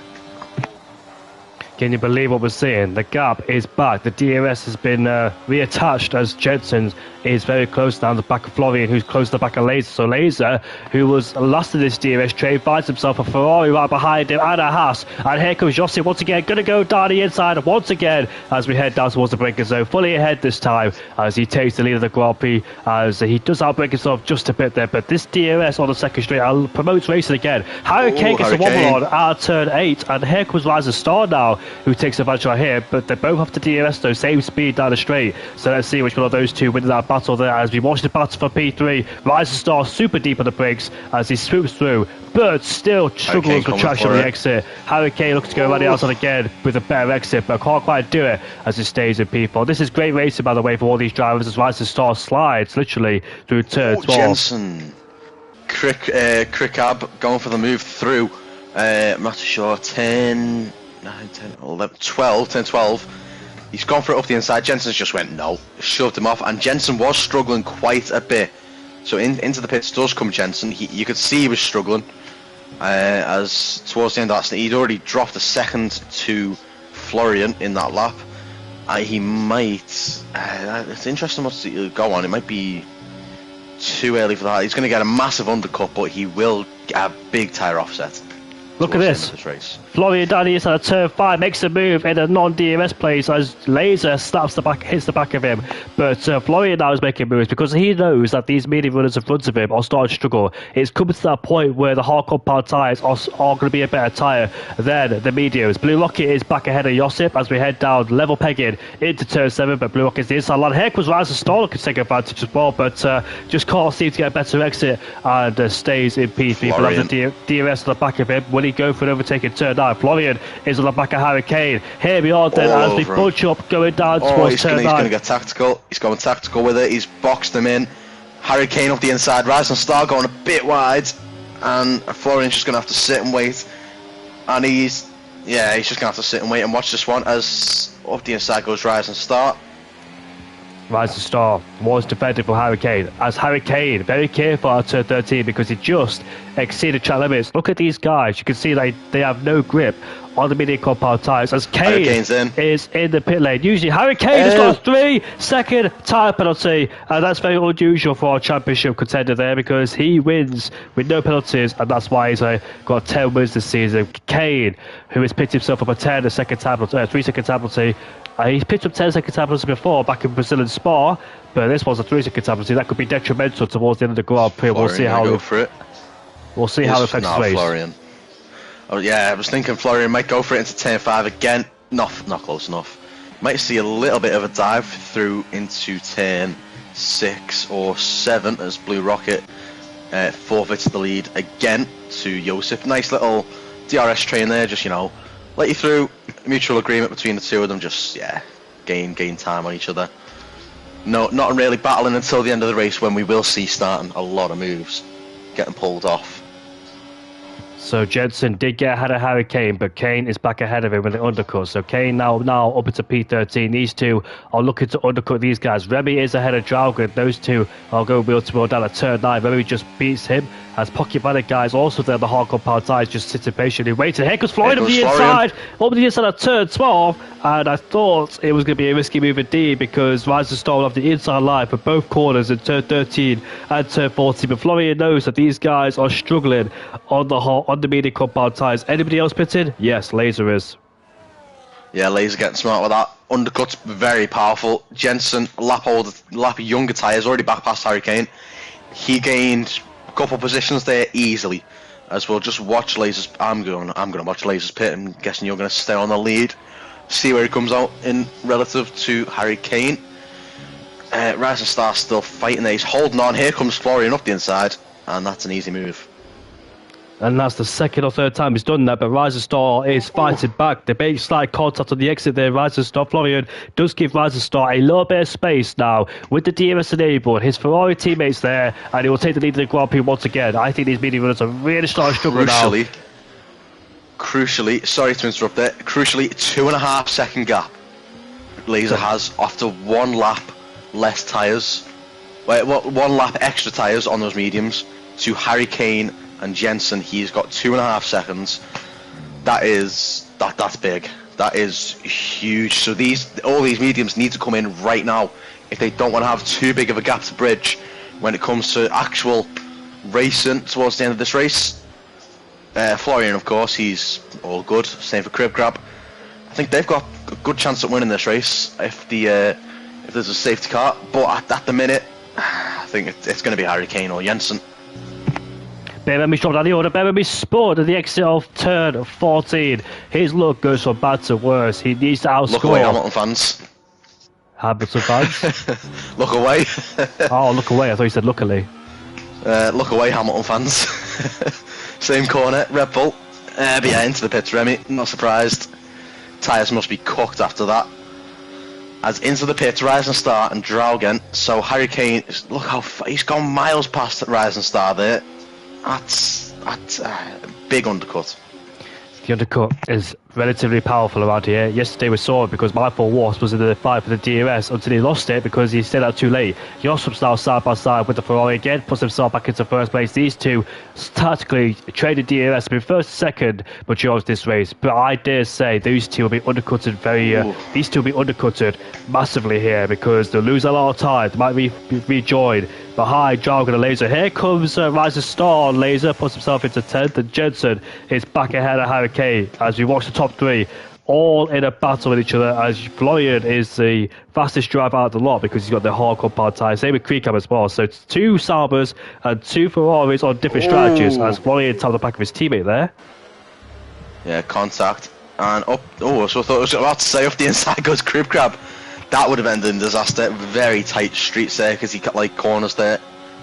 Can you believe what we're seeing? The gap is back. The DRS has been reattached as Jensen is very close down the back of Florian, who's close to the back of Laser. So Laser, who was last in this DRS trade, finds himself a Ferrari right behind him and a Haas. And here comes Josip once again, going to go down the inside once again as we head down towards the braking zone. Fully ahead this time as he takes the lead of the Grand Prix, as he does outbrake himself just a bit there. But this DRS on the second straight promotes racing again. Hurricane gets a wobble on at turn 8, and here comes Rising Star now, who takes advantage right here. But they both have to DRS though, same speed down the straight. So let's see which one of those two wins that battle there as we watch the battle for P3. Rising Star super deep on the brakes as he swoops through, but still struggles with traction on the exit. Hurricane looks to go around the outside again with a better exit, but can't quite do it as he stays in P4. This is great racing, by the way, for all these drivers as Rising Star slides literally through turn 12. Jensen, Crickab going for the move through. I'm not sure, 10, 9, 10, 11, 12, 10, 12. He's gone for it up the inside. Jensen's just went no, shoved him off, and Jensen was struggling quite a bit. So into the pits does come Jensen. You could see he was struggling as towards the end of that, he'd already dropped a second to Florian in that lap. He might. It's interesting what's to go on. It might be too early for that. He's going to get a massive undercut, but he will get a big tyre offset. Look at this. Florian down the inside of turn 5 makes a move in a non-DRS place as Laser hits the back of him. But Florian now is making moves because he knows that these medium runners in front of him are starting to struggle. It's coming to that point where the hard compound tyres are going to be a better tyre than the mediums. Blue Rocket is back ahead of Josip as we head down level pegging into turn 7, but Blue Rocket's the inside line. Here comes Rising Star, could take advantage as well, but just can't seem to get a better exit and stays in P3. But has the DRS on the back of him. Will he go for an overtaking turn 9? Florian is on the back of Hurricane. Here we are then as we bunch up going down towards turn 9. He's going to get tactical. He's going tactical with it. He's boxed him in. Hurricane up the inside. Rising Star going a bit wide, and Florian's just going to have to sit and wait. And he's just going to have to sit and wait and watch this one as up the inside goes Rising Star. Rising Star was defended for Hurricane, as Hurricane very careful at turn 13 because he just exceeded track limits. Look at these guys, you can see they have no grip on the medium compound tyres as Kane is in the pit lane. Usually Hurricane has got a 3-second tyre penalty, and that's very unusual for our championship contender there because he wins with no penalties, and that's why he's got 10 wins this season. Kane, who has picked himself up a 3-second time penalty. He's picked up 10-second time penalty before back in Brazil and Spa, but this was a 3-second time penalty. That could be detrimental towards the end of the Grand Prix. We'll see how it affects the race. Florian. Oh yeah, I was thinking Florian might go for it into turn 5 again. Not close enough. Might see a little bit of a dive through into turn 6 or 7 as Blue Rocket forfeits the lead again to Josip. Nice little DRS train there, just let you through. Mutual agreement between the two of them, just gain time on each other. Not really battling until the end of the race, when we will see starting a lot of moves getting pulled off. So Jensen did get ahead of Hurricane, but Kane is back ahead of him with the undercut. So Kane now up into P13. These two are looking to undercut these guys. Remy is ahead of Draugr. Those two are going wheel to wheel down at turn 9. Remy just beats him as Pocket Panic guys also there. The hard compound tyres just sitting patiently waiting. Here comes Floyd up the inside of turn 12, and I thought it was going to be a risky move indeed because Rising Star will have the inside line for both corners in turn 13 and turn 14. But Florian knows that these guys are struggling on on the medium compound tyres. Anybody else pitted? Yes, Laser is. Yeah, Laser getting smart with that. Undercut's very powerful. Jensen, lap younger tyres, already back past Harry Kane. He gained a couple positions there easily. As we'll just watch Laser's. I'm going to watch Laser's pit. I'm guessing you're going to stay on the lead. See where he comes out in relative to Harry Kane. Rising Star still fighting there. He's holding on. Here comes Florian up the inside, and that's an easy move. And that's the second or third time he's done that, but Rising Star is fighting back. The big slight contact on the exit there. Rising Star, Florian does give Rising Star a little bit of space now with the DRS enabled. His Ferrari teammates there, and he will take the lead of the Grand Prix once again. I think these medium runners are really starting to struggle now. Crucially, sorry to interrupt there, crucially, 2.5 second gap Laser has after 1 lap less tyres. Wait, one lap extra tyres on those mediums to Harry Kane and Jensen. He's got 2.5 seconds. That's big. That is huge. So all these mediums need to come in right now if they don't want to have too big of a gap to bridge when it comes to actual racing towards the end of this race. Florian, of course, he's all good. Same for Crib Grab. I think they've got a good chance at winning this race if there's a safety car. But at the minute, I think it's going to be Harry Kane or Jensen. Beverly's dropped down the order. Beverly Sport at the exit of turn 14. His luck goes from bad to worse. He needs to outscore. Look away, Hamilton fans. Hamilton fans? Look away. Oh, look away. I thought you said luckily. Look away, Hamilton fans. Same corner, Red Bull. But yeah, into the pits, Remy. Not surprised. Tyres must be cooked after that. As into the pits, Rising Star and Draugen. So Harry Kane, look how he's gone miles past Rising Star there. That's a big undercut. The undercut is relatively powerful around here. Yesterday we saw it because Michael Wasp was in the fight for the DRS until he lost it because he stayed out too late. Josip's now side by side with the Ferrari again, puts himself back into first place. These two tactically traded DRS to be first and second but chose this race. But I dare say these two will be undercutted these two will be undercutted massively here because they'll lose a lot of time. They might rejoin behind Jargon and Laser. Here comes Rising Star. Laser puts himself into 10th and Jensen is back ahead of Harry Kane as we watch the top three all in a battle with each other as Florian is the fastest driver out of the lot because he's got the hard compound tyre. Same with Creecam as well. So it's 2 Saubers and 2 Ferraris on different strategies as Florian tapped the back of his teammate there. Yeah, contact. And up. Oh, so I thought I was about to say off the inside goes Crib Crab. That would have ended in disaster. Very tight streets there because he got like corners there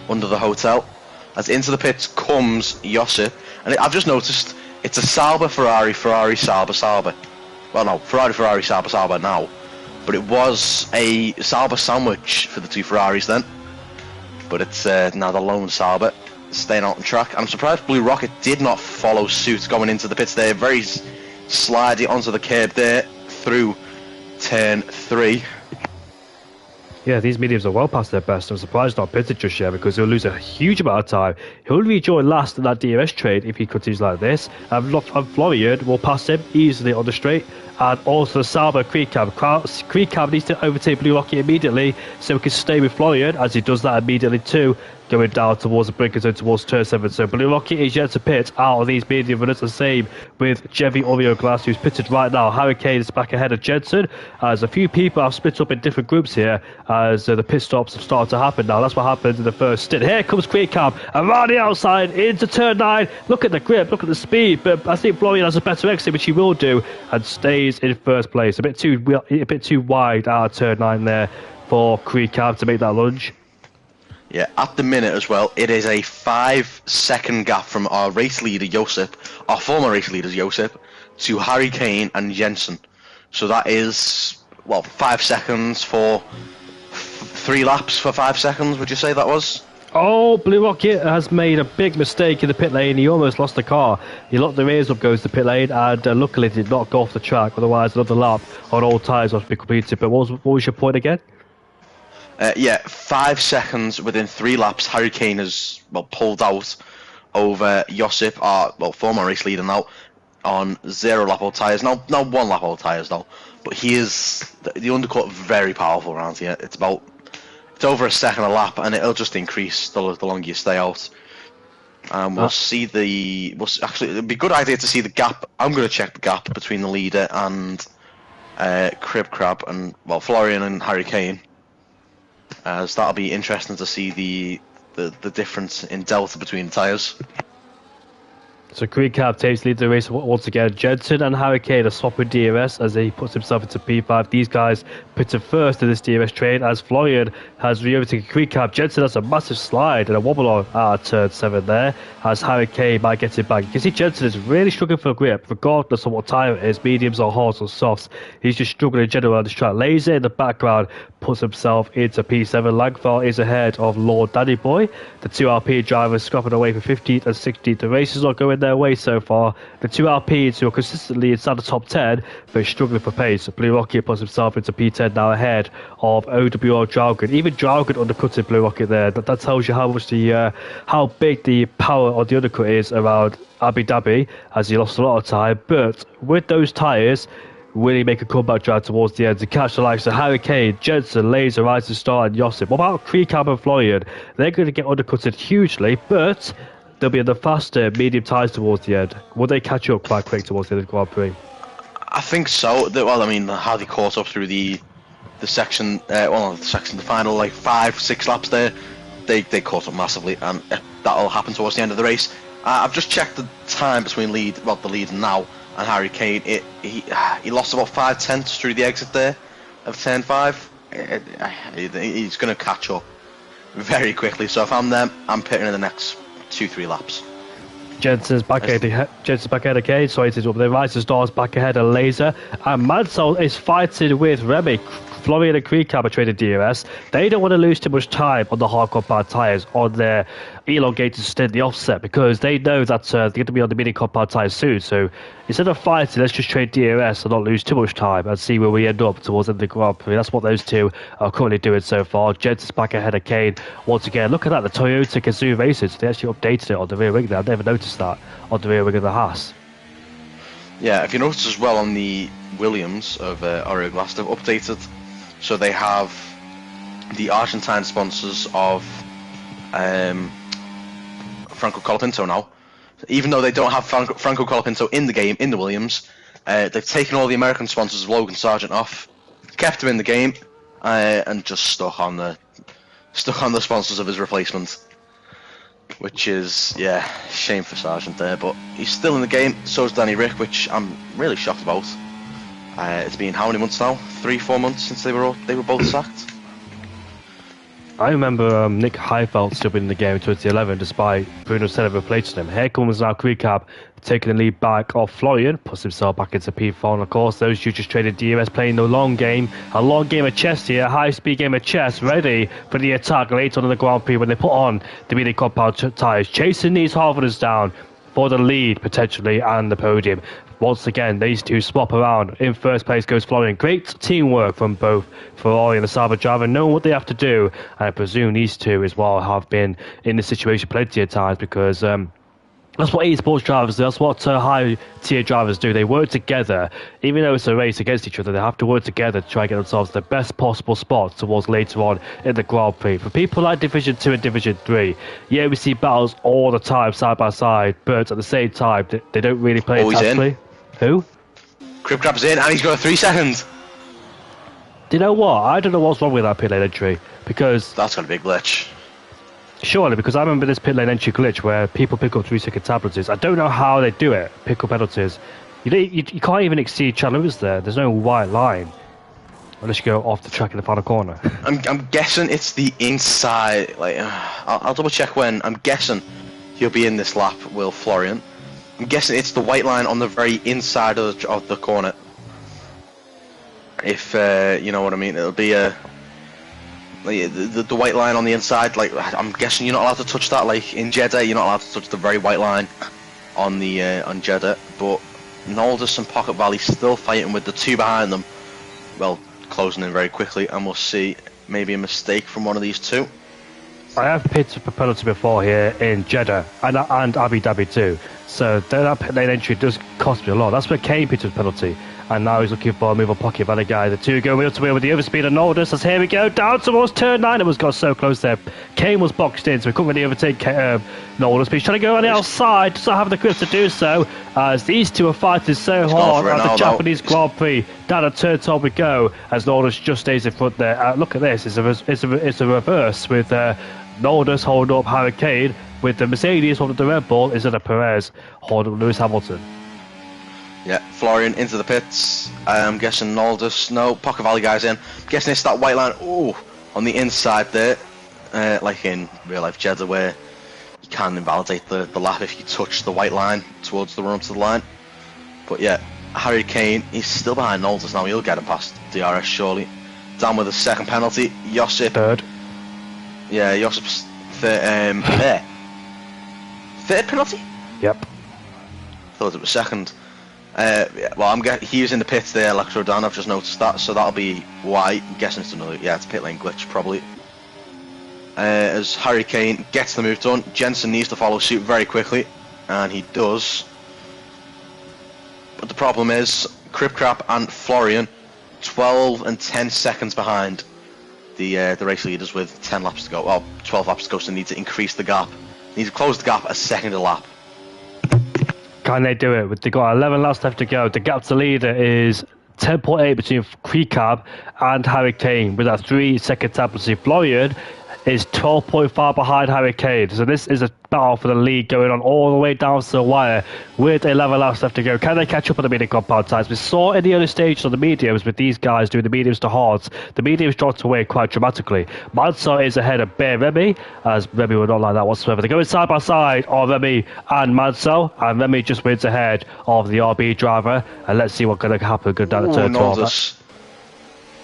under the hotel. As into the pits comes Josip. And I've just noticed it's a Sauber, Ferrari, Sauber, Sauber. Well, no, Ferrari, Sauber now. But it was a Sauber sandwich for the 2 Ferraris then. But it's now the lone Sauber staying out on track. And I'm surprised Blue Rocket did not follow suit going into the pits there. Very slidey onto the curb there through turn 3. Yeah, these mediums are well past their best. I'm surprised not pitted just yet because he'll lose a huge amount of time. He'll rejoin last in that DRS trade if he continues like this. And Florian will pass him easily on the straight. And also Sauber Creecam. Creecam needs to overtake Blue Rocket immediately so he can stay with Florian as he does that immediately too. Going down towards the breakers and towards turn 7. So Blue Rocket is yet to pit out of these medium runners. The same with Chevy Oreo Glass, who's pitted right now. Harry Kane is back ahead of Jensen. As a few people have split up in different groups here as the pit stops have started to happen now. That's what happened in the first stint. Here comes Creecam around the outside into turn 9. Look at the grip, look at the speed. But I think Florian has a better exit, which he will do, and stays in first place. A bit too wide out of turn 9 there for Creecam to make that lunge. Yeah, at the minute as well, it is a 5-second gap from our race leader Josip, our former race leader Josip, to Harry Kane and Jensen. So that is, 5 seconds for 3 laps for 5 seconds, would you say that was? Oh, Blue Rocket has made a big mistake in the pit lane. He almost lost the car. He locked the rears up, goes to the pit lane, and luckily did not go off the track. Otherwise, another lap on all tyres must be completed. But what was your point again? 5 seconds within 3 laps. Harry Kane has pulled out over Josip, our former race leader now, on 0 lap old tyres. Now 1 lap old tyres though. But he is the undercut very powerful around here. It's over a second a lap, and it'll just increase the longer you stay out. And we'll see actually, it'd be a good idea to see the gap. I'm going to check the gap between the leader and Crib Crab and, well, Florian and Harry Kane. As that'll be interesting to see the difference in delta between the tyres. So Creed Cab takes lead the race once again. Jensen and Harry Kane are swapping DRS as he puts himself into P5. These guys pitted first in this DRS train as Florian has re-overtaken Creed Cab. Jensen has a massive slide and a wobble on out of turn 7 there as Harry Kane might get it back. You can see Jensen is really struggling for grip regardless of what tyre it is, mediums or hards or softs. He's just struggling in general on this track. Laser in the background puts himself into P7. Langfell is ahead of Lord Danny Boy. The two RP drivers scrapping away for 15th and 16th. The race is not going their way so far. The two RPs who are consistently inside the top 10 but struggling for pace. Blue Rocket puts himself into P10 now ahead of OWR Draugen. Even Draugen undercutted Blue Rocket there. That tells you how much how big the power of the undercut is around Abu Dhabi, as he lost a lot of time. But with those tyres, will he make a comeback drive towards the end to catch the likes of Harry Kane, Jensen, Laser, Rising Star and Josip? What about Creecab and Florian? They're going to get undercutted hugely, but they'll be in the faster medium tyres towards the end. Will they catch up quite quick towards the end of the Grand Prix? I think so. Well, I mean, how they caught up through the section, the final like 5-6 laps there, they caught up massively, and that'll happen towards the end of the race. I've just checked the time between the lead now and Harry Kane. He lost about 5/10 through the exit there of turn 5. He's going to catch up very quickly. So if I'm them, I'm pitting in the next 2-3 laps. Jensen's back ahead of Kane, so it is up there. Rising Stars back ahead of Laser, and Mansell is fighting with Remy. Florian and Creecab are trading DRS. They don't want to lose too much time on the hardcore bad tyres on their elongated stint, the offset, because they know that they're going to be on the mini compound tyres soon. So instead of fighting, let's just trade DRS and not lose too much time and see where we end up towards the end of the Grand Prix. That's what those two are currently doing so far. Jensen's back ahead of Kane once again. Look at that, the Toyota Gazoo Racers. They actually updated it on the rear wing there. I've never noticed that on the rear wing of the Haas. Yeah, if you notice as well on the Williams of Oreo Glass, they've updated. So they have the Argentine sponsors of Franco Colapinto now. Even though they don't have Franco Colapinto in the game, in the Williams, they've taken all the American sponsors of Logan Sargent off, kept him in the game, and just stuck on the sponsors of his replacement. Which is, yeah, shame for Sargent there, but he's still in the game. So is Danny Rick, which I'm really shocked about. It's been how many months now? 3-4 months since they were both sacked. I remember Nick Heifeld still being in the game in 2011 despite Bruno Senna replacing him. Here comes now Creecab taking the lead back off Florian, puts himself back into P4, and of course those two just traded DRS, playing the long game, a long game of chess here, a high speed game of chess, ready for the attack later on in the Grand Prix when they put on the mini compound tyres, chasing these Harvarders down for the lead potentially and the podium. Once again, these two swap around. In first place goes Florian. Great teamwork from both Ferrari and the Sauber driver, knowing what they have to do. And I presume these two as well have been in this situation plenty of times because that's what esports drivers do. That's what high-tier drivers do. They work together. Even though it's a race against each other, they have to work together to try and get themselves the best possible spot towards later on in the Grand Prix. For people like Division 2 and Division 3, yeah, we see battles all the time, side by side, but at the same time, they don't really play it tactically. Who? Crib Crab's in, and he's got a 3 seconds. Do you know what? I don't know what's wrong with that pit lane entry, because That's got a big glitch. Surely, because I remember this pit lane entry glitch where people pick up 3-second penalties. I don't know how they do it, pick up penalties. You can't even exceed channel limits there. There's no white line. Unless you go off the track in the final corner. I'm guessing it's the inside, like, I'll double check when. I'm guessing he'll be in this lap, Will Florian. I'm guessing it's the white line on the very inside of the corner. If, you know what I mean, it'll be the white line on the inside, like, I'm guessing you're not allowed to touch that, like in Jeddah you're not allowed to touch the very white line on the on Jeddah, but Naldus and Pocket Valley still fighting with the two behind them, well, closing in very quickly, and we'll see maybe a mistake from one of these two. I have pitted for penalty before here in Jeddah and Abu Dhabi too, so that pit lane entry does cost me a lot. That's where Kane pitted penalty, and now he's looking for a move on Pocket Valley guy. The two go wheel to wheel with the overspeed of Noldus, as here we go, down towards turn 9, it was got so close there. Kane was boxed in, so we couldn't really overtake Noldus, but he's trying to go on the outside, doesn't have the grip to do so, as these two are fighting so hard at the Japanese Grand Prix. Down a turn 12 we go, as Noldus just stays in front there. Look at this, it's a reverse with Noldus holding up Hurricane, with the Mercedes holding the Red Bull instead of Perez holding up Lewis Hamilton. Yeah, Florian into the pits. I'm guessing Noldus, no, Pocket Valley guys in. I'm guessing it's that white line, on the inside there, like in real life Jeddah, where you can invalidate the lap if you touch the white line towards the run up to the line. But yeah, Harry Kane, he's still behind Noldus now, he'll get him past DRS surely. Down with a second penalty, Josip. Third. Yeah, Josip's there. Third penalty? Yep. Thought it was second. Well, he was in the pits there, Electro Dan, I've just noticed that, so that'll be why. I'm guessing it's another, it's a pit lane glitch probably. As Harry Kane gets the move done, Jensen needs to follow suit very quickly, and he does. But the problem is, Kripkrap and Florian, 12 and 10 seconds behind the race leaders with 10 laps to go. Well, 12 laps to go, so they need to increase the gap. They need to close the gap a second a lap. Can they do it? They've got 11 laps left to go. The gap to leader is 10.8 between Krikab and Harry Kane, with a 3-second gap between Florian is 12.5 behind Harry Kane. So this is a battle for the lead going on all the way down to the wire with 11 laps left to go. Can they catch up on the medium compound times? We saw in the early stages of the mediums with these guys doing the mediums to hards. The mediums dropped away quite dramatically. Manso is ahead of Bear Remy, as Remy would not like that whatsoever. They're going side by side of Remy and Manso, and Remy just wins ahead of the RB driver. And let's see what's going to happen. Good down the turn 12.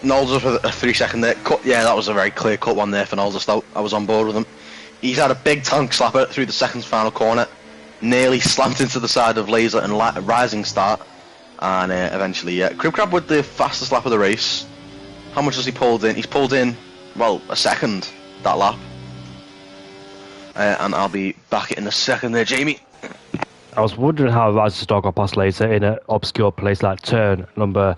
Noldus with a 3-second there. Cut, yeah, that was a very clear cut one there for Noldus, though. I was on board with him. He's had a big tank slapper through the second final corner. Nearly slammed into the side of Laser and Rising Start. And eventually, Kripkrab with the fastest lap of the race. How much has he pulled in? He's pulled in, well, a second that lap. And I'll be back in a second there, Jamie. I was wondering how Rising Star got past Laser in an obscure place like turn number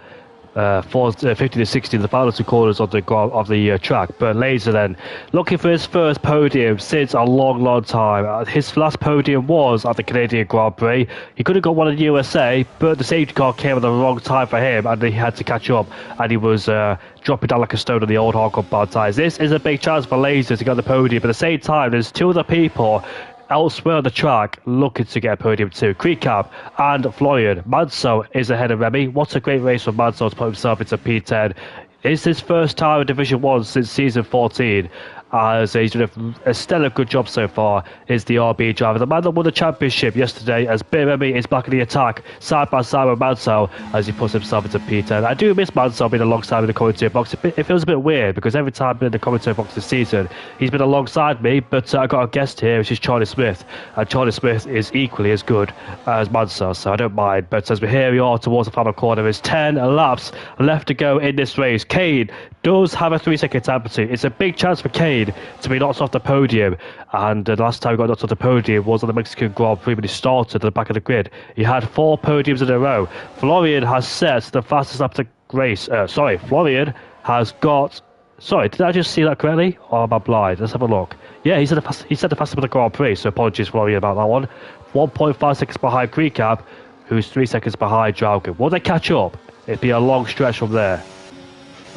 50 to 60 in the final two corners of the track, but Laser then looking for his first podium since a long time. His last podium was at the Canadian Grand Prix. He could have got one in the USA, but the safety car came at the wrong time for him, and he had to catch up, and he was dropping down like a stone on the old hardcore bar tyres. This is a big chance for Laser to get the podium, but at the same time, there's two other people elsewhere on the track looking to get a podium too. Krikab and Florian. Manso is ahead of Remy. What a great race for Manso to put himself into P10. It's his first time in Division 1 since season 14. As he's done a stellar good job so far, is the RB driver. The man that won the championship yesterday, as Remy is back in the attack, side by side with Manso, as he puts himself into P10. I do miss Manso being alongside in the commentary box. It feels a bit weird, because every time I've been in the commentary box this season, he's been alongside me, but I got a guest here, which is Charlie Smith, and Charlie Smith is equally as good as Manso, so I don't mind. But as here we are towards the final corner, there's 10 laps left to go in this race. Kane does have a 3-second time penalty. It's a big chance for Kane to be knocked off the podium, and the last time he got knocked off the podium was on the Mexican Grand Prix when he started at the back of the grid. He had 4 podiums in a row. Florian has set the fastest lap to race. Florian has got. Sorry, did I just see that correctly? Or am I blind? Let's have a look. Yeah, he said the fastest lap of the Grand Prix, so apologies, Florian, about that one. 1.5 seconds behind Krikab, who's 3 seconds behind Draugen. Will they catch up? It'd be a long stretch from there.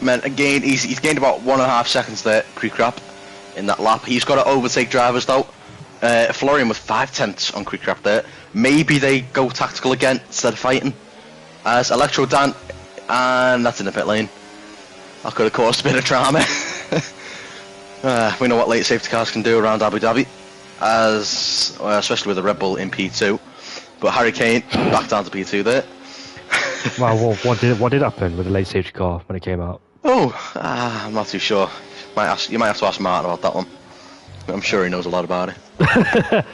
Man, again, he's gained about 1.5 seconds there, Krikkrap, in that lap. He's got to overtake drivers though. Florian with 5/10 on Krikkrap there. Maybe they go tactical again instead of fighting. As Electro Dan, and that's in the pit lane. That could have caused a bit of drama. We know what late safety cars can do around Abu Dhabi, as especially with the Red Bull in P2. But Harry Kane back down to P2 there. Well, what did happen with the late safety car when it came out? I'm not too sure. You might have to ask Martin about that one. I'm sure he knows a lot about it.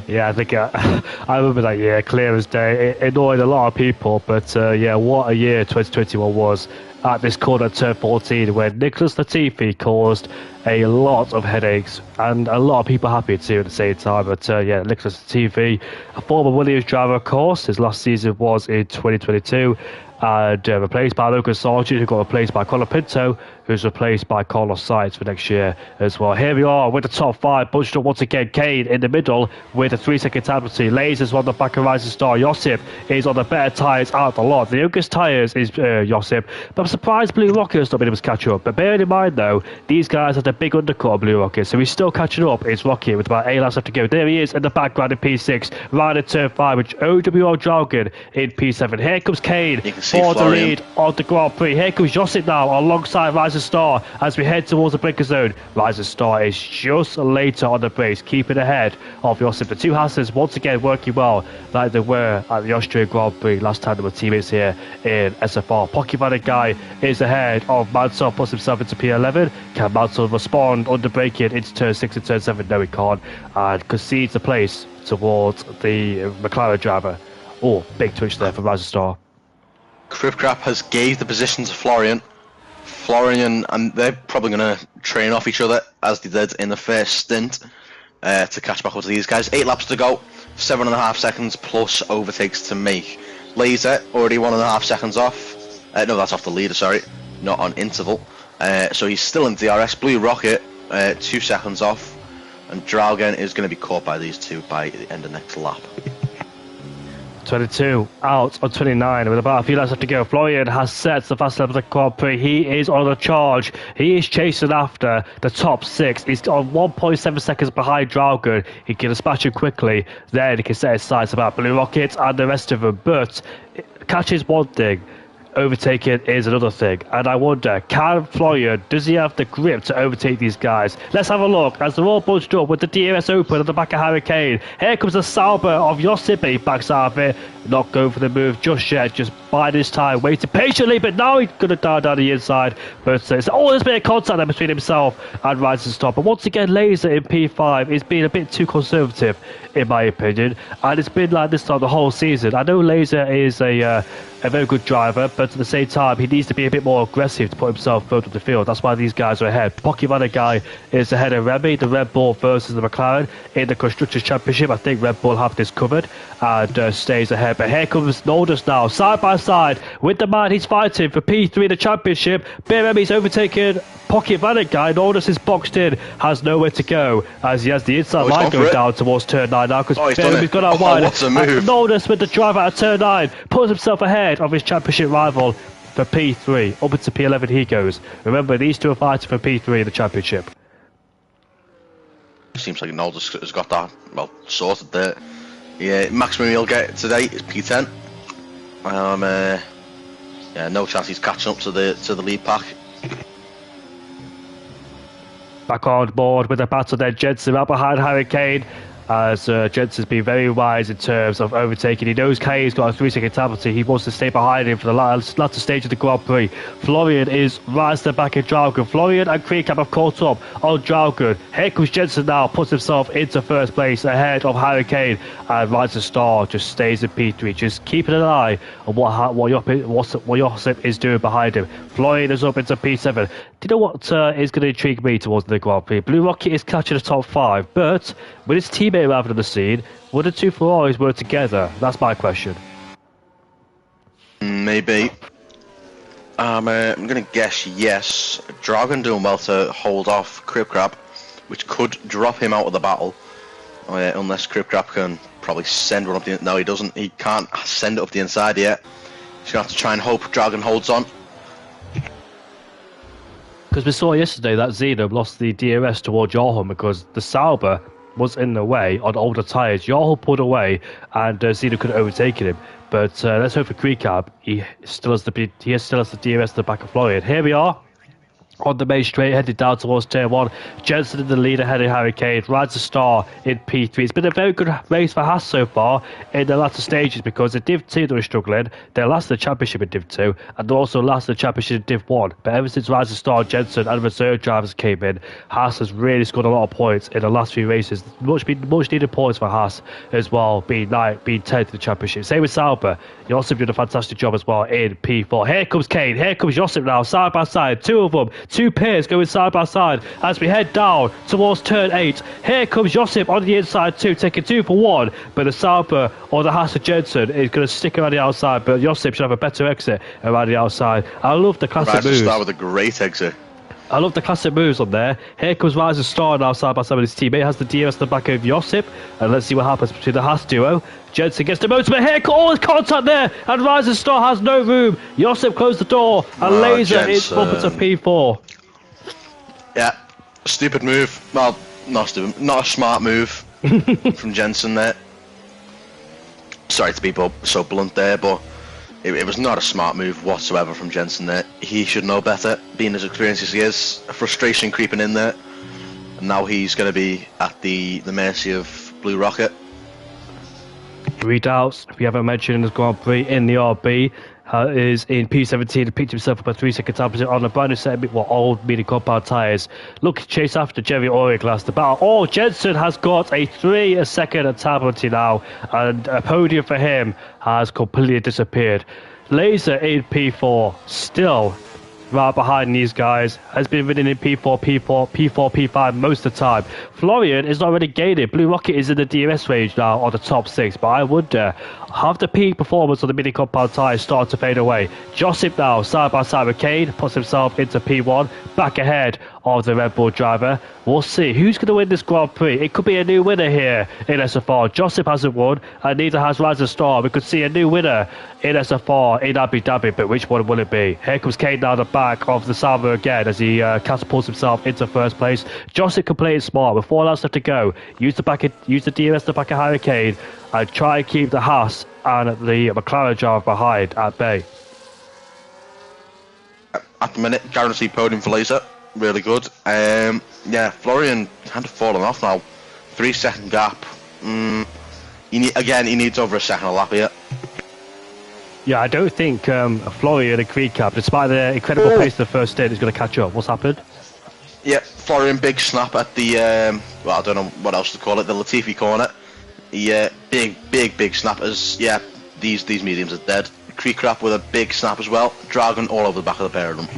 Yeah, I think I remember that year clear as day. It annoyed a lot of people, but yeah, what a year 2021 was at this corner at turn 14, where Nicholas Latifi caused a lot of headaches and a lot of people happy too at the same time. But yeah, Nicholas Latifi, a former Williams driver, of course. His last season was in 2022, and replaced by Lucas Sargent, who got replaced by Colin Pinto, who's replaced by Carlos Sainz for next year as well. Here we are with the top 5, bunched up once again. Kane in the middle with a 3-second penalty. Lasers on the back of Rising Star. Josip is on the better tyres out the lot. The youngest tyres is Josip, but I'm surprised Blue Rocket has not been able to catch up. But bearing in mind though, these guys had a big undercut on Blue Rocket, so he's still catching up. It's Rocket with about 8 laps left to go. There he is in the background in P6, right at turn 5, which OWO Dragon in P7. Here comes Kane for the lead on the Grand Prix. Here comes Josip now alongside Rising Star as we head towards the blinker zone. Rising Star is just later on the brakes, keeping ahead of Josip. The two Hassans once again working well like they were at the Austrian Grand Prix last time they were teammates here in SFR. Pocky Van Guy is ahead of Mansell, puts himself into P11. Can Mansell respond under braking into turn 6 and turn 7? No, he can't, and concedes the place towards the McLaren driver. Oh, big twitch there for Rising Star. Cribcrap has gave the position to Florian. Florian, and they're probably going to train off each other as they did in the first stint to catch back up to these guys. 8 laps to go, 7.5 seconds plus overtakes to make. Laser already 1.5 seconds off. No, that's off the leader, sorry, not on interval. So he's still in DRS. Blue Rocket 2 seconds off, and Draugen is going to be caught by these two by the end of next lap. 22 out on 29 with about a few laps left to go. Florian has set the fast lap of the Grand Prix. He is on the charge. He is chasing after the top 6. He's on 1.7 seconds behind Draugen. He can dispatch him quickly. Then he can set his sights about Blue Rocket and the rest of them. But catches one thing, overtaking is another thing, and I wonder, can Florian, does he have the grip to overtake these guys? Let's have a look as they're all bunched up with the DRS open at the back of Hurricane. Here comes the Sauber of Josip. He backs out of it, not going for the move just yet, just biding his time, waiting patiently, but now he's going to dive down the inside. But there's a bit of contact there between himself and Rising Star. But once again, Laser in P5 is being a bit too conservative, in my opinion, and it's been like this throughout the whole season. I know Laser is a very good driver, but at the same time, he needs to be a bit more aggressive to put himself further up the field. That's why these guys are ahead. Pocky Van Guy is ahead of Remy, the Red Bull versus the McLaren in the Constructors' Championship. I think Red Bull have this covered and stays ahead. But here comes Nordus now, side by side with the man he's fighting for P3 in the Championship. Remy's overtaken Pocky Van Guy. Nordus is boxed in, has nowhere to go as he has the inside line going down towards turn 9 now because Remy's gone out wide. What a move. Nordus with the drive out of turn 9 puts himself ahead of his Championship rival for P3. Up into P11 he goes. Remember, these two are fighting for P3 in the Championship. Seems like Nordus has got that well sorted there. Yeah, maximum he'll get today is P10. Yeah, no chance he's catching up to the lead pack. Back on board with the battle then, Jensen out behind Hurricane, as Jensen's been very wise in terms of overtaking. He knows Kay's got a 3-second penalty. He wants to stay behind him for the latter stage of the Grand Prix. Florian is right to the back of Draugen. Florian and Creecap have caught up on Draugen. Here comes Jensen now, puts himself into first place ahead of Hurricane, and Rising Star just stays in P3, just keeping an eye on what Josip is doing behind him. Florian is up into P7. Do you know what is going to intrigue me towards the Grand Prix? Blue Rocket is catching the top 5, but with his teammate rather than the scene, would the two Ferraris work together? That's my question. Maybe. I'm going to guess yes. Dragon doing well to hold off Cribcrap, which could drop him out of the battle. Unless Cribcrap can probably send one up the... No, he doesn't. He can't send it up the inside yet. He's going to have to try and hope Dragon holds on. Because we saw yesterday that Zeno lost the DRS towards Johan because the Sauber was in the way on older tyres. Johan pulled away and Zeno could have overtaken him. But let's hope for Creecab, he still has the DRS at the back of Florian. Here we are on the main straight, headed down towards turn 1. Jensen in the leader, heading Hurricane. Rising Star in P3. It's been a very good race for Haas so far in the latter stages because in Div 2 they were struggling. They lost the championship in Div 2 and they also lost the championship in Div 1. But ever since Rising Star, Jensen and reserve drivers came in, Haas has really scored a lot of points in the last few races. Much needed points for Haas as well, being 10th in the championship. Same with Sauber. Josip did a fantastic job as well in P4. Here comes Kane. Here comes Josip now, side by side. Two of them Two pairs going side by side as we head down towards turn 8. Here comes Josip on the inside too, taking 2 for 1, but the Sauber or the Haas of Jensen is going to stick around the outside, but Josip should have a better exit around the outside. I love the classic moves. Start with a great exit. I love the classic moves on there. Here comes Rising Star now side by side with his teammate. Has the DRS at the back of Josip. And let's see what happens between the Haas duo. Jensen gets the motor, but here, all his contact there. And Rising Star has no room. Josip closed the door. And Laser is bumper to P4. Yeah, stupid move. Well, not stupid. Not a smart move from Jensen there. Sorry to be so blunt there, but it was not a smart move whatsoever from Jensen there. He should know better, being as experienced as he is. A frustration creeping in there. And now he's going to be at the mercy of Blue Rocket. Redoubts, if we haven't mentioned in the Grand Prix in the RB, is in P17 and picked himself up a 3-second time position on a brand new set of old medium compound tyres. Look, chase after Jerry Orioglass. The battle. Oh, Jensen has got a 3-second time penalty now, and a podium for him has completely disappeared. Laser in P4, still right behind these guys, has been winning in P4, P5 most of the time. Florian is not really gaining. Blue Rocket is in the DRS range now on the top 6, but I wonder, have the peak performance of the mini compound tyres started to fade away? Josip now side by side with Kane, puts himself into P1, back ahead of the Red Bull driver. We'll see who's going to win this Grand Prix. It could be a new winner here in SFR. Josip hasn't won, and neither has Rising Star. We could see a new winner in SFR in Abu Dhabi, but which one will it be? Here comes Kane down the back of the Sauber again as he catapults himself into first place. Josip can play it smart with 4 laps left to go. Use the DRS to back of Hurricane and try and keep the Haas and the McLaren driver behind at bay. At the minute, guaranteed podium for Laser. Really good. Yeah, Florian kind of fallen off now. 3-second gap. He needs over a second a lap here. Yeah, I don't think Florian and Creed Cap, despite the incredible pace of the first stint, is going to catch up. What's happened? Yeah, Florian big snap at the well, I don't know what else to call it, the Latifi corner. Yeah, big snappers. Yeah, these mediums are dead. Creek Crap with a big snap as well. Dragon all over the back of the pair of them.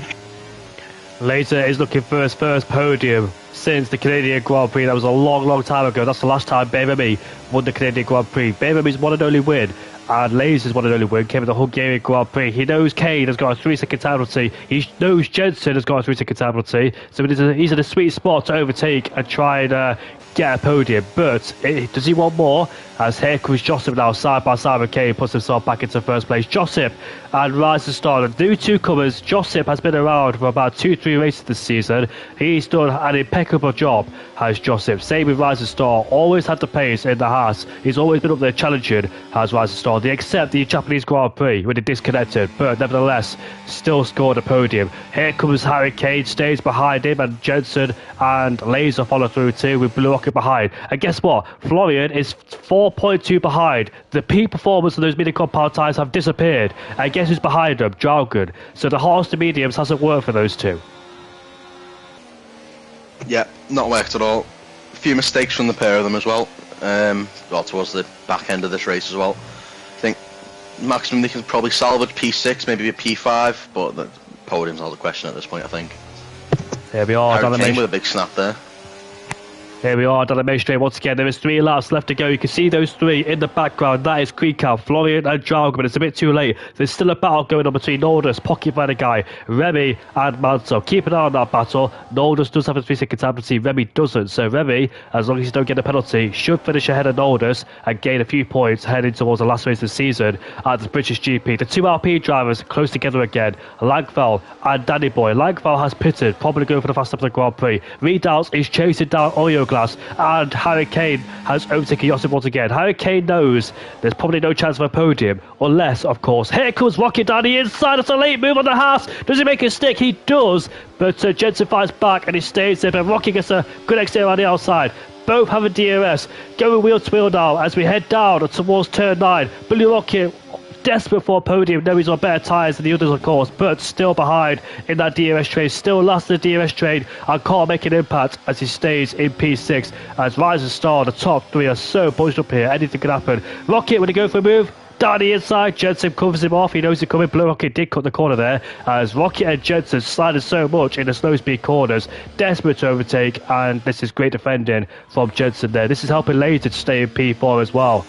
Laser is looking for his first podium since the Canadian Grand Prix. That was a long time ago. That's the last time BME won the Canadian Grand Prix. BME's one and only win, and Laser's one and only win came in the Hungarian Grand Prix. He knows Kane has got a 3-second time penalty. He knows Jensen has got a 3-second time penalty. So he's in a sweet spot to overtake and try and get a podium. But does he want more? As here comes Josip now side by side with Kane, puts himself back into first place. Josip and Rising Star, the new two-comers. Josip has been around for about 2-3 races this season. He's done an impeccable job, has Josip. Same with Rising Star, always had the pace in the Haas. He's always been up there challenging, has Rising Star. They accept the Japanese Grand Prix when they disconnected, but nevertheless, still scored a podium. Here comes Harry Kane, stays behind him, and Jensen and Laser follow through too, with Blue Rocket behind. And guess what? Florian is 4.2 behind. The peak performance of those mini compound tyres have disappeared. And guess who's behind them? Dragon. So the hards to mediums hasn't worked for those two. Yeah, not worked at all. A few mistakes from the pair of them as well. Well, towards the back end of this race as well. I think maximum they can probably salvage P6, maybe a P5, but the podium's not the question at this point, I think. There we are. Harry Kane with a big snap there. Here we are, down the main straight once again. There is 3 laps left to go. You can see those 3 in the background. That is Creekau, Florian and Drago, but it's a bit too late. There's still a battle going on between Nordus, Pocket by the guy, Remy and Manso. Keep an eye on that battle. Nordus does have a 3-second time penalty, Remy doesn't. So Remy, as long as he don't get a penalty, should finish ahead of Nordus and gain a few points heading towards the last race of the season at the British GP. The 2 RP drivers close together again, Langfell and Danny Boy. Langfell has pitted, probably going for the fast lap of the Grand Prix. Redoubts is chasing down Oreo Glass, and Harry Kane has overtaken Josip once again. Harry Kane knows there's probably no chance of a podium, unless, of course, here comes Rocket down the inside. That's a late move on the Haas. Does he make a stick? He does, but Jensen fights back and he stays there, but Rocket gets a good exit on the outside. Both have a DRS, going wheel to wheel now as we head down towards turn 9. Blue Rocket desperate for a podium, knows he's on better tyres than the others, of course, but still behind in that DRS train, still last in the DRS train, and can't make an impact as he stays in P6. As Rising Star, the top 3 are so bunched up here, anything can happen. Rocket, when he go for a move, down the inside. Jensen covers him off. He knows he's coming. Blue Rocket did cut the corner there as Rocket and Jensen slided so much in the slow speed corners. Desperate to overtake, and this is great defending from Jensen there. This is helping Laser to stay in P4 as well.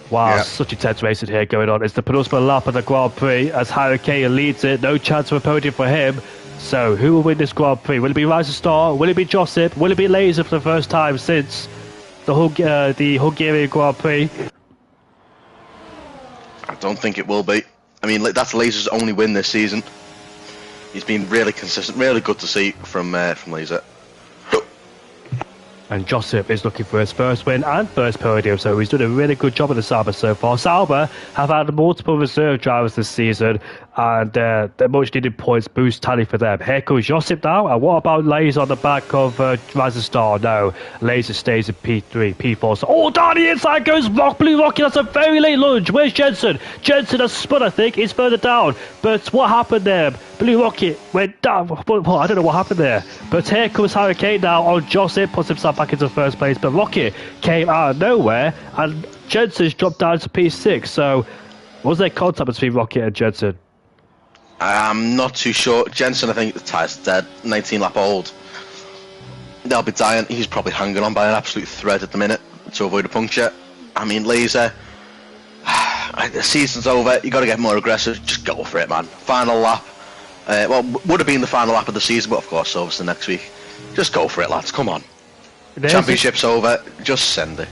Wow, such intense racing here going on. It's the penultimate lap of the Grand Prix as Hurricane leads it. No chance of a podium for him. So, who will win this Grand Prix? Will it be Rising Star? Will it be Josip? Will it be Laser for the first time since the Hungarian Grand Prix? I don't think it will be. I mean, that's Laser's only win this season. He's been really consistent, really good to see from Laser. And Josip is looking for his first win and first podium, so he's done a really good job at the Sauber so far. Sauber have had multiple reserve drivers this season, and the much needed points boost tally for them. Here comes Josip now, and what about Laser on the back of Rising Star? No, Laser stays in P3, P4. So, down the inside goes Blue Rocket. That's a very late lunge. Where's Jensen? Jensen has spun, I think. He's further down. But what happened there? Blue Rocket went down. I don't know what happened there. But here comes Hurricane now on Josip, puts himself back into first place. But Rocket came out of nowhere, and Jensen's dropped down to P6. So, was there contact between Rocket and Jensen? I'm not too sure. Jensen, I think the tire's dead. 19 lap old. They'll be dying. He's probably hanging on by an absolute thread at the minute to avoid a puncture. I mean, Laser, the season's over. You got to get more aggressive. Just go for it, man. Final lap. Well, would have been the final lap of the season, but of course, obviously next week. Just go for it, lads. Come on. Championship's over. Just send it.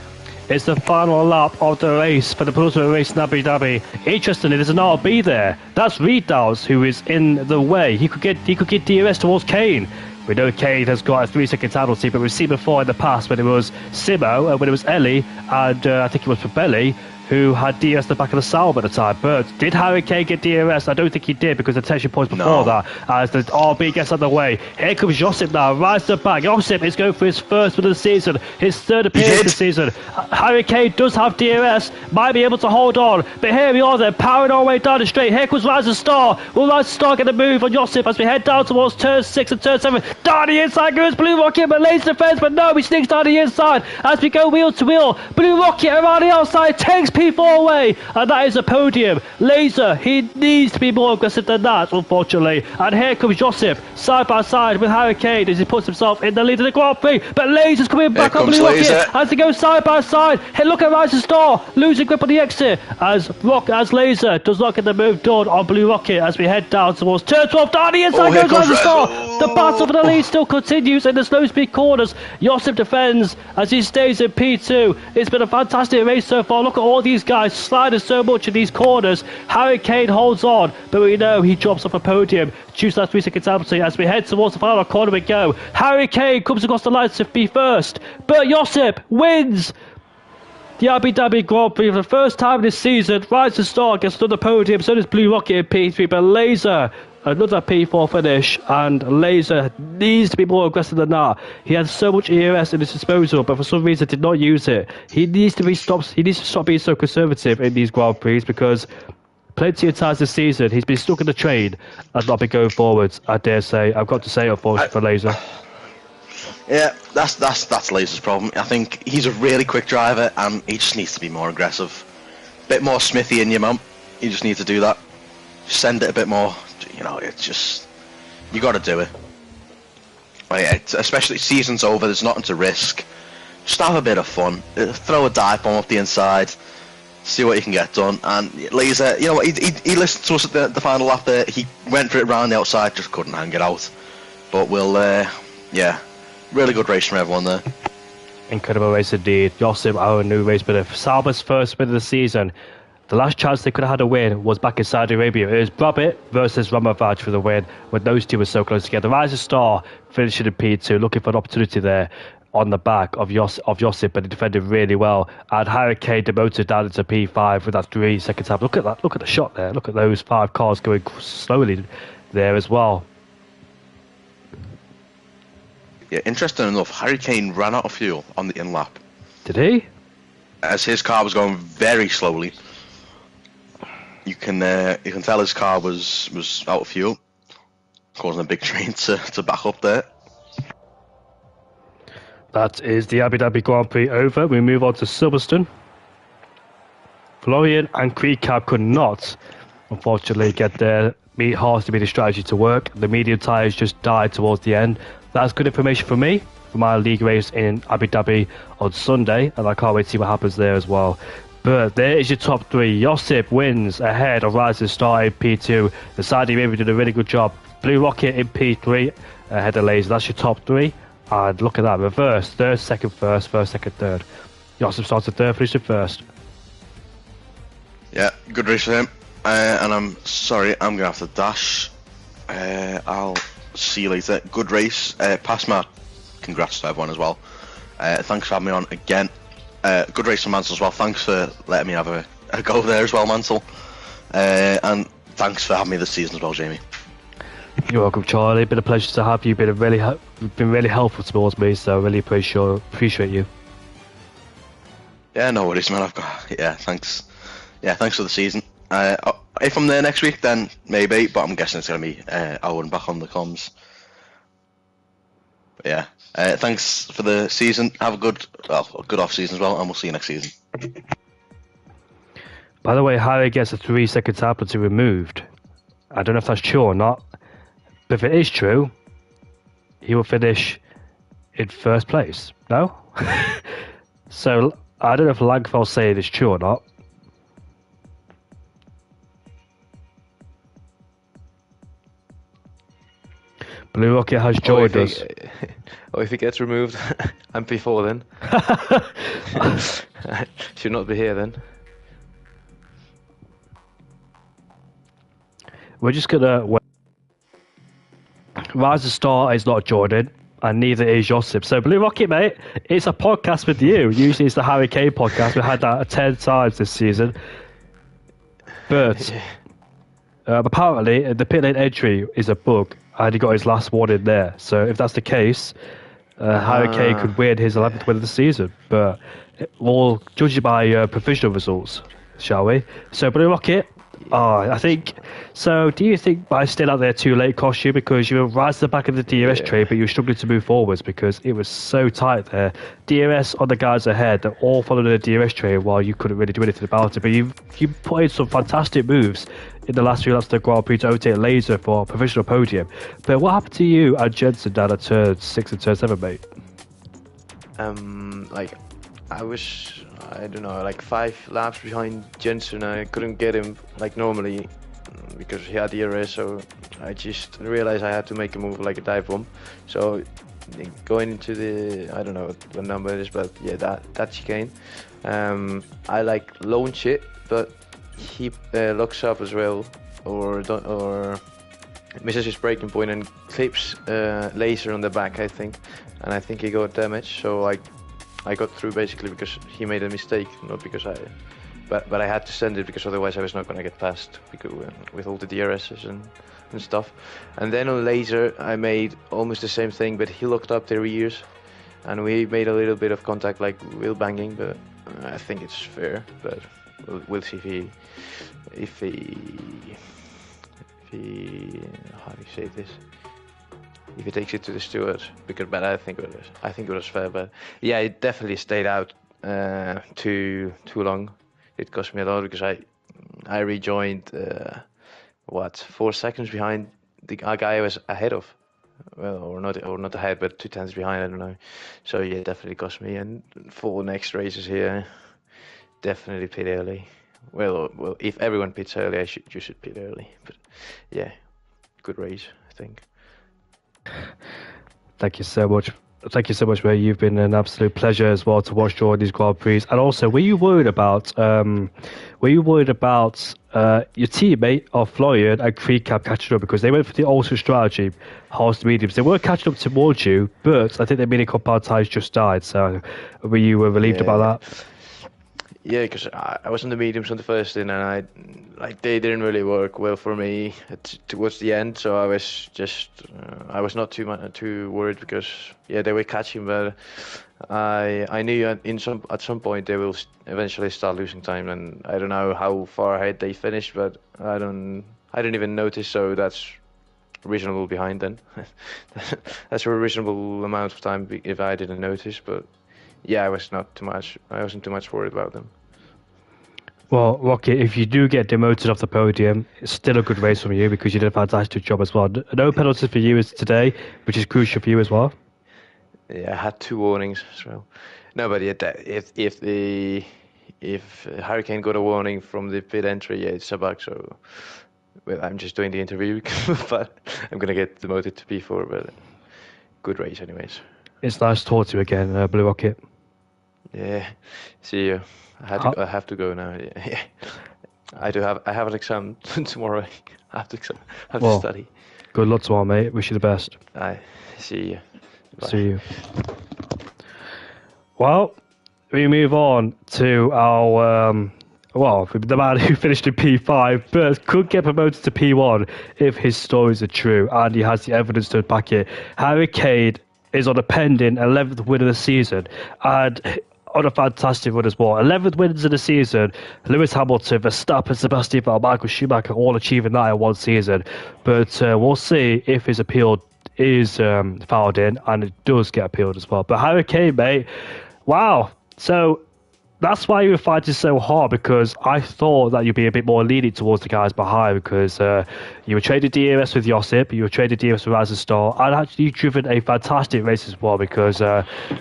It's the final lap of the race for the penultimate race in Abu Dhabi. Interestingly, there's an RB there. That's Riedels who is in the way. He could get DRS towards Kane. We know Kane has got a 3-second penalty, but we've seen before in the past when it was Simo and when it was Ellie, and I think it was Fabelli who had DRS at the back of the Sauber at the time. But did Harry Kane get DRS? I don't think he did, because the tension points before that, as the RB gets out of the way. Here comes Josip now, right to the back. Josip is going for his first win of the season, his third appearance this season. Harry Kane does have DRS, might be able to hold on, but here we are then, powering our way down the straight. Here comes Rising Star. Will Rising Star get a move on Josip as we head down towards turn 6 and turn 7? Down the inside goes Blue Rocket, but Laser defense, but no, he sneaks down the inside as we go wheel to wheel. Blue Rocket around the outside takes P4 away, and that is a podium. Laser, he needs to be more aggressive than that, unfortunately. And here comes Josip, side by side with Harry Kane as he puts himself in the lead of the Grand Prix. But Laser's coming back on Blue Rocket as they go side by side. Hey, look at Rising Star losing grip on the exit as Laser does not get the move done on Blue Rocket as we head down towards turn 12. Down the inside goes Rising Star. The battle for the lead still continues in the slow speed corners. Josip defends as he stays in P2. It's been a fantastic race so far. Look at all these guys sliding so much in these corners. Harry Kane holds on, but we know he drops off a podium. Choose that 3-second penalty as we head towards the final corner we go. Harry Kane comes across the line to be first, but Josip wins the Abu Dhabi Grand Prix for the first time this season. Rising Star gets another podium, so does Blue Rocket in P3, but Laser another P4 finish, and Laser needs to be more aggressive than that. He has so much ERS in his disposal, but for some reason did not use it. He needs to stop being so conservative in these Grand Prix, because plenty of times this season he's been stuck in the train and not been going forwards. I dare say, I've got to say, unfortunately for Laser. Yeah, that's Laser's problem. I think he's a really quick driver, and he just needs to be more aggressive. Bit more Smithy in your mum. You just need to do that. Just send it a bit more. You know, it's just, you got to do it. Like, especially season's over. There's nothing to risk. Just have a bit of fun. Throw a dive bomb up the inside. See what you can get done. And Laser, you know what? He listened to us at the final lap there. He went for it round the outside, just couldn't hang it out. But we'll, yeah, really good race from everyone there. Incredible race indeed. Josip, our new race winner. Sauber's first win of the season. The last chance they could have had a win was back in Saudi Arabia. It was Brabit versus Ramovaj for the win, when those two were so close together. Rising Star finishing in P2, looking for an opportunity there on the back of Josip, but he defended really well. And Harry Kane demoted down into P5 with that 3-second time. Look at that, look at the shot there. Look at those 5 cars going slowly there as well. Yeah, interesting enough, Harry Kane ran out of fuel on the in-lap. Did he? As his car was going very slowly. You can tell his car was out of fuel, causing a big train to back up there. That is the Abu Dhabi Grand Prix over. We move on to Silverstone. Florian and Creecab could not, unfortunately, get their hard to be the strategy to work. The medium tyres just died towards the end. That's good information for me for my league race in Abu Dhabi on Sunday, and I can't wait to see what happens there as well. But there is your top three. Josip wins ahead of Rising Star in P2. The Saudi Arabia did a really good job. Blue Rocket in P3 ahead of Laser. That's your top three. And look at that, reverse. Third, second, first, second, third. Josip started third, finished first. Yeah, good race for him. And I'm sorry, I'm going to have to dash. I'll see you later. Good race. Pass my congrats to everyone as well. Thanks for having me on again. Good race from Mansell as well. Thanks for letting me have a go there as well, Mansell. And thanks for having me this season as well, Jamie. You're welcome, Charlie. Been a pleasure to have you. Been really helpful towards me, so I really appreciate you. Yeah, no worries, man. Thanks. Yeah, thanks for the season. If I'm there next week, then maybe, but I'm guessing it's going to be Owen back on the comms. But yeah, thanks for the season. Have a good off season as well, and we'll see you next season. By the way, Harry gets a 3-second tap penalty removed. I don't know if that's true or not, but if it is true, he will finish in first place. No? So I don't know if Langfell saying it's true or not. Blue Rocket has joined us. If he gets removed, I'm P4 then. Should not be here then. We're just gonna wait. Rise of Star is not Jordan, and neither is Josip. So Blue Rocket, mate, it's a podcast with you. Usually it's the Harry Kane podcast. We had that 10 times this season. But apparently the pit lane entry is a bug, and he got his last one in there. So if that's the case, Harry Kane could win his 11th win of the season. But we'll judge it by provisional results, shall we? So Blue Rocket, I think so. Do you think by staying out there too late cost you, because you were right at the back of the DRS tree, but you were struggling to move forwards because it was so tight there? DRS on the guys ahead, they're all following the DRS train while you couldn't really do anything about it. But you put in some fantastic moves in the last few laps of the Grand Prix to overtake Laser for a provisional podium. But what happened to you and Jensen down at turn 6 and turn 7, mate? I was, I don't know, like 5 laps behind Jensen. I couldn't get him like normally because he had DRS, so I just realized I had to make a move like a dive bomb. So going into the, I don't know what number it is, but yeah, that chicane, I like launch it, but he locks up as well, or misses his braking point and clips Laser on the back, I think, and I think he got damaged. So I got through basically because he made a mistake, not because but I had to send it because otherwise I was not gonna get past because with all the DRSs and stuff. And then on Laser I made almost the same thing, but he locked up the rears, and we made a little bit of contact, like wheel banging, but I think it's fair. But we'll see if he how do you say this? If he takes it to the steward, but I think it was fair. But yeah, it definitely stayed out too long. It cost me a lot because I rejoined 4 seconds behind the guy I was ahead of. Well, or not ahead, but 2 tenths behind. I don't know. So yeah, it definitely cost me. And for next races here, definitely pit early. Well, if everyone pits early, you should pit early. But yeah, good race, I think. Thank you so much. Mate. You've been an absolute pleasure as well to watch during these Grand Prix. And also, were you worried about your teammate of Florian and Creecab catching up, because they went for the ultra strategy, harsh to mediums. They were catching up towards you, but I think their mini compound tires just died. So, were you relieved about that? Yeah, because I was in the mediums on the first in, and they didn't really work well for me towards the end. So I was just I was not too worried because they were catching, but I knew at some point they will eventually start losing time, and I don't know how far ahead they finished, but I didn't even notice. So that's reasonable behind then. That's a reasonable amount of time if I didn't notice, but. Yeah, I wasn't too much worried about them. Well, Rocky, if you do get demoted off the podium, it's still a good race from you because you did a fantastic job as well. No penalties for you is today, which is crucial for you as well. Yeah, I had 2 warnings as well. No, but yeah, if Hurricane got a warning from the pit entry, yeah, it's a bug. So, well, I'm just doing the interview, but I'm gonna get demoted to P4. But good race, anyways. It's nice to talk to you again, Blue Rocket. Yeah, see you. I have to go now. Yeah. I have an exam tomorrow. I have to study. Good luck tomorrow, mate. Wish you the best. I see you. Bye. See you. Well, we move on to our the man who finished in P5 but could get promoted to P1 if his stories are true and he has the evidence to back it. Harry Kane is on a pending 11th win of the season and on a fantastic run as well. 11th wins in the season. Lewis Hamilton, Verstappen, Sebastian Vettel, Michael Schumacher all achieving that in one season. But we'll see if his appeal is filed in, and it does get appealed as well. But Harry Kane, mate, wow. So that's why you were fighting so hard, because I thought that you'd be a bit more lenient towards the guys behind, because you were traded DRS with Josip, you were traded DRS with Rising Star, and actually you've driven a fantastic race as well, because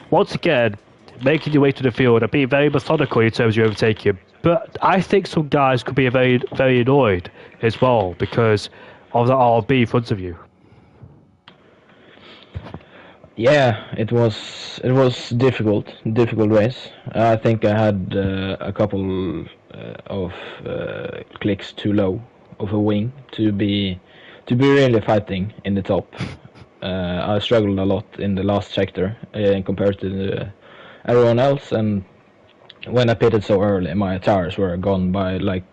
once again, making your way to the field and being very methodical in terms of your overtaking. But I think some guys could be very, very annoyed as well because of the RB in front of you. Yeah, it was difficult race. I think I had a couple of clicks too low of a wing to be really fighting in the top. I struggled a lot in the last sector compared to everyone else, and when I pitted so early, my tires were gone by like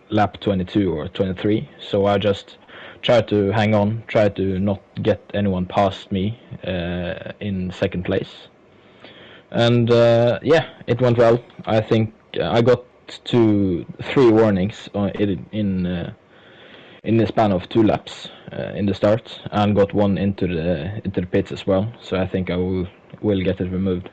lap 22 or 23. So I just tried to hang on, tried to not get anyone past me in second place. And yeah, it went well. I think I got 3 warnings in the span of 2 laps in the start, and got one into the pits as well. So I think I will get it removed.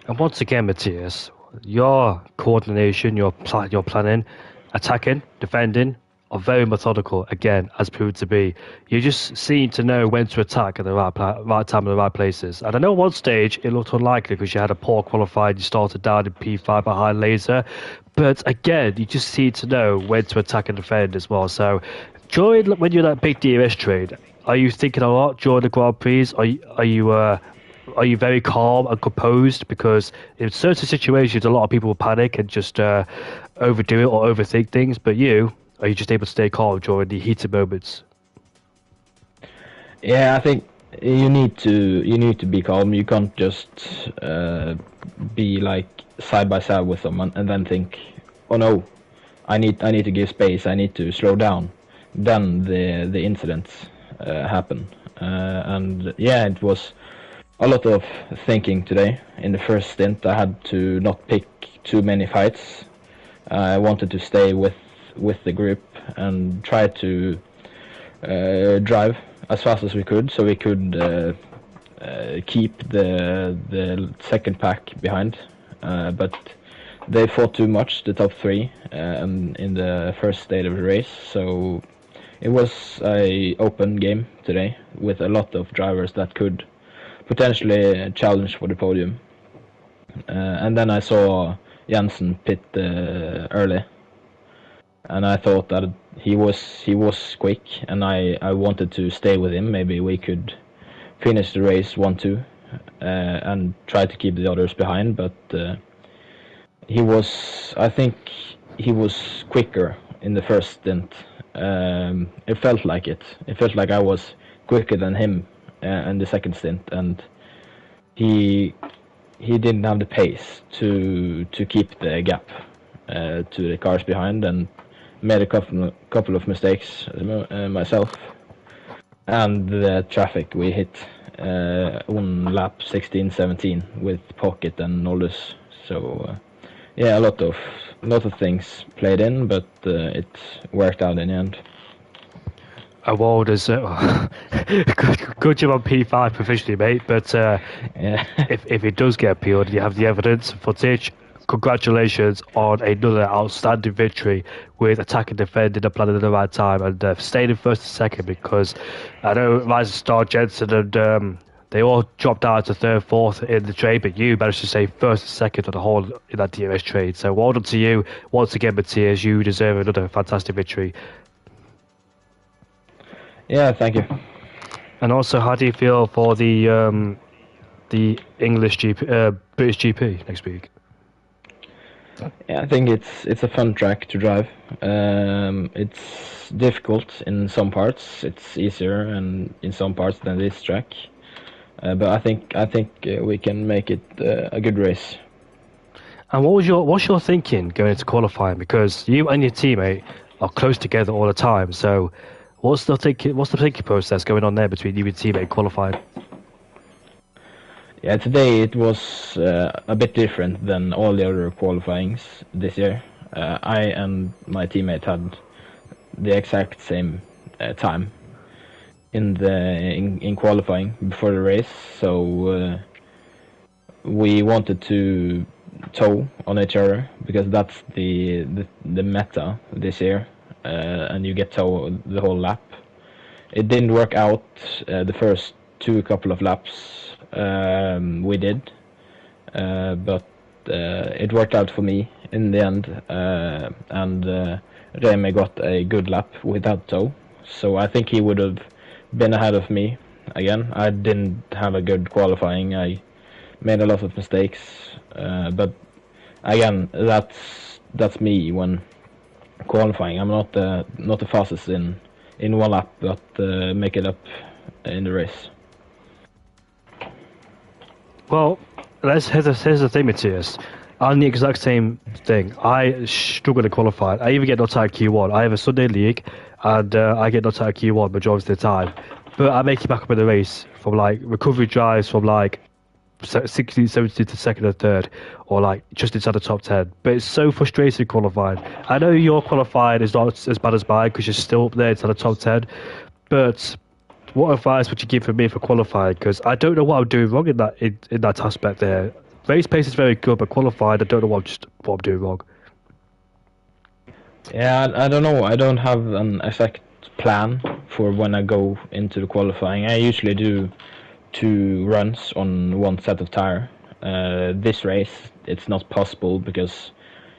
And once again, Matthias, your coordination, your planning, attacking, defending, are very methodical, again, as proved to be. You just seem to know when to attack at the right time in the right places. And I know at one stage it looked unlikely because you had a poor qualified, you started down in P5 behind Laser. But again, you just seem to know when to attack and defend as well. So when you're that big DRS trade, are you thinking a lot during the Grand Prix? Are you very calm and composed? Because in certain situations, a lot of people will panic and just overdo it or overthink things. But are you just able to stay calm during the heated moments? Yeah, I think you need to be calm. You can't just be like side by side with someone and then think, oh no, I need to give space. I need to slow down. Then the incidents happen, and yeah, it was a lot of thinking today. In the first stint, I had to not pick too many fights. I wanted to stay with the group and try to drive as fast as we could, so we could keep the second pack behind. But they fought too much, the top 3, in the first stage of the race. So it was a open game today with a lot of drivers that could potentially challenge for the podium. And then I saw Jensen pit early, and I thought that he was quick, and I wanted to stay with him. Maybe we could finish the race 1-2 and try to keep the others behind. But I think he was quicker in the first stint. It felt like it. It felt like I was quicker than him in the second stint, and he didn't have the pace to keep the gap to the cars behind, and made a couple of mistakes myself. And the traffic we hit on lap 16, 17 with Pocket and Noldus. So yeah, a lot of things played in, but it worked out in the end. Well, there's good job on P5 provisionally, mate. But yeah. if it does get appealed, you have the evidence, footage. congratulations on another outstanding victory with attack and defend in the plan at the right time and staying in first and second, because I know Rising Star, Jensen and they all dropped out to third, fourth in the trade, but you managed to stay first and second on the whole in that DRS trade. So well done to you once again, Matthias. You deserve another fantastic victory. Yeah, thank you. And also, how do you feel for the English GP, British GP next week? Yeah, I think it's a fun track to drive. It's difficult in some parts. It's easier and in some parts than this track. But I think we can make it a good race. And what's your thinking going into qualifying? Because you and your teammate are close together all the time. So, what's the thinking process going on there between you and your teammate qualifying? Yeah, today it was a bit different than all the other qualifyings this year. I and my teammate had the exact same time in qualifying before the race, so we wanted to tow on each other because that's the meta this year, and you get tow the whole lap. It didn't work out the first couple of laps we did, but it worked out for me in the end, and Remy got a good lap without tow, so I think he would have been ahead of me again. I didn't have a good qualifying. I made a lot of mistakes, but again, that's me when qualifying. I'm not the fastest in one lap, but make it up in the race. Well, here's the thing, Matthias. I'm the exact same thing. I struggle to qualify. I even get knocked out of Q1. I have a Sunday league, and I get knocked out of Q1 majority of the time. But I make it back up in the race from like recovery drives from like 60, 70 to second or third, or like just inside the top 10. But it's so frustrating qualifying. I know your qualifying is not as bad as mine because you're still up there inside the top 10. But what advice would you give for me for qualifying? Because I don't know what I'm doing wrong in that aspect there. Race pace is very good, but qualified, I don't know what I'm doing wrong. Yeah, I don't know. I don't have an exact plan for when I go into the qualifying. I usually do 2 runs on one set of tire. This race, it's not possible because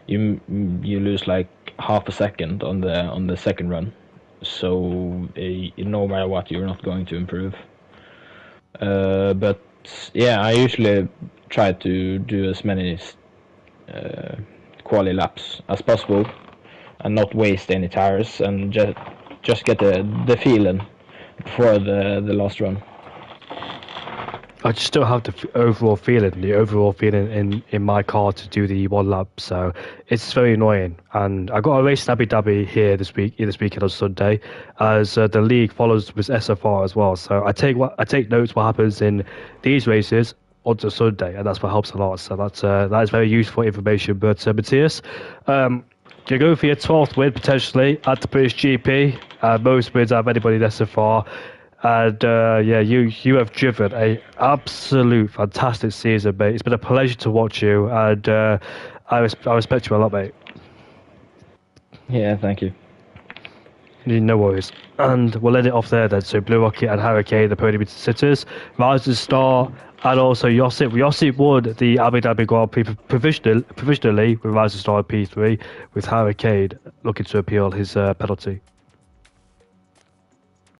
you lose like half a second on the second run. So no matter what, you're not going to improve. But yeah, I usually try to do as many quali laps as possible and not waste any tires and just get the feeling before the last run. I just don't have the overall feeling in my car to do the one lap, so it's very annoying. And I got a race in Abu Dhabi here this weekend on Sunday, as the league follows with SFR as well. So I take notes what happens in these races onto Sunday, and that's what helps a lot. So that is very useful information. But Matthias, you're going for your 12th win potentially at the British GP. Most wins out of anybody in SFR. And yeah, you have driven a absolute fantastic season, mate. It's been a pleasure to watch you, and I respect you a lot, mate. Yeah, thank you. No worries. And we'll end it off there then. So Blue Rocket and Hurricane, the podium sitters, Rising Star, and also Josip. Josip won the Abu Dhabi Grand Prix provisionally with Rising Star in P3, with Hurricane looking to appeal his penalty.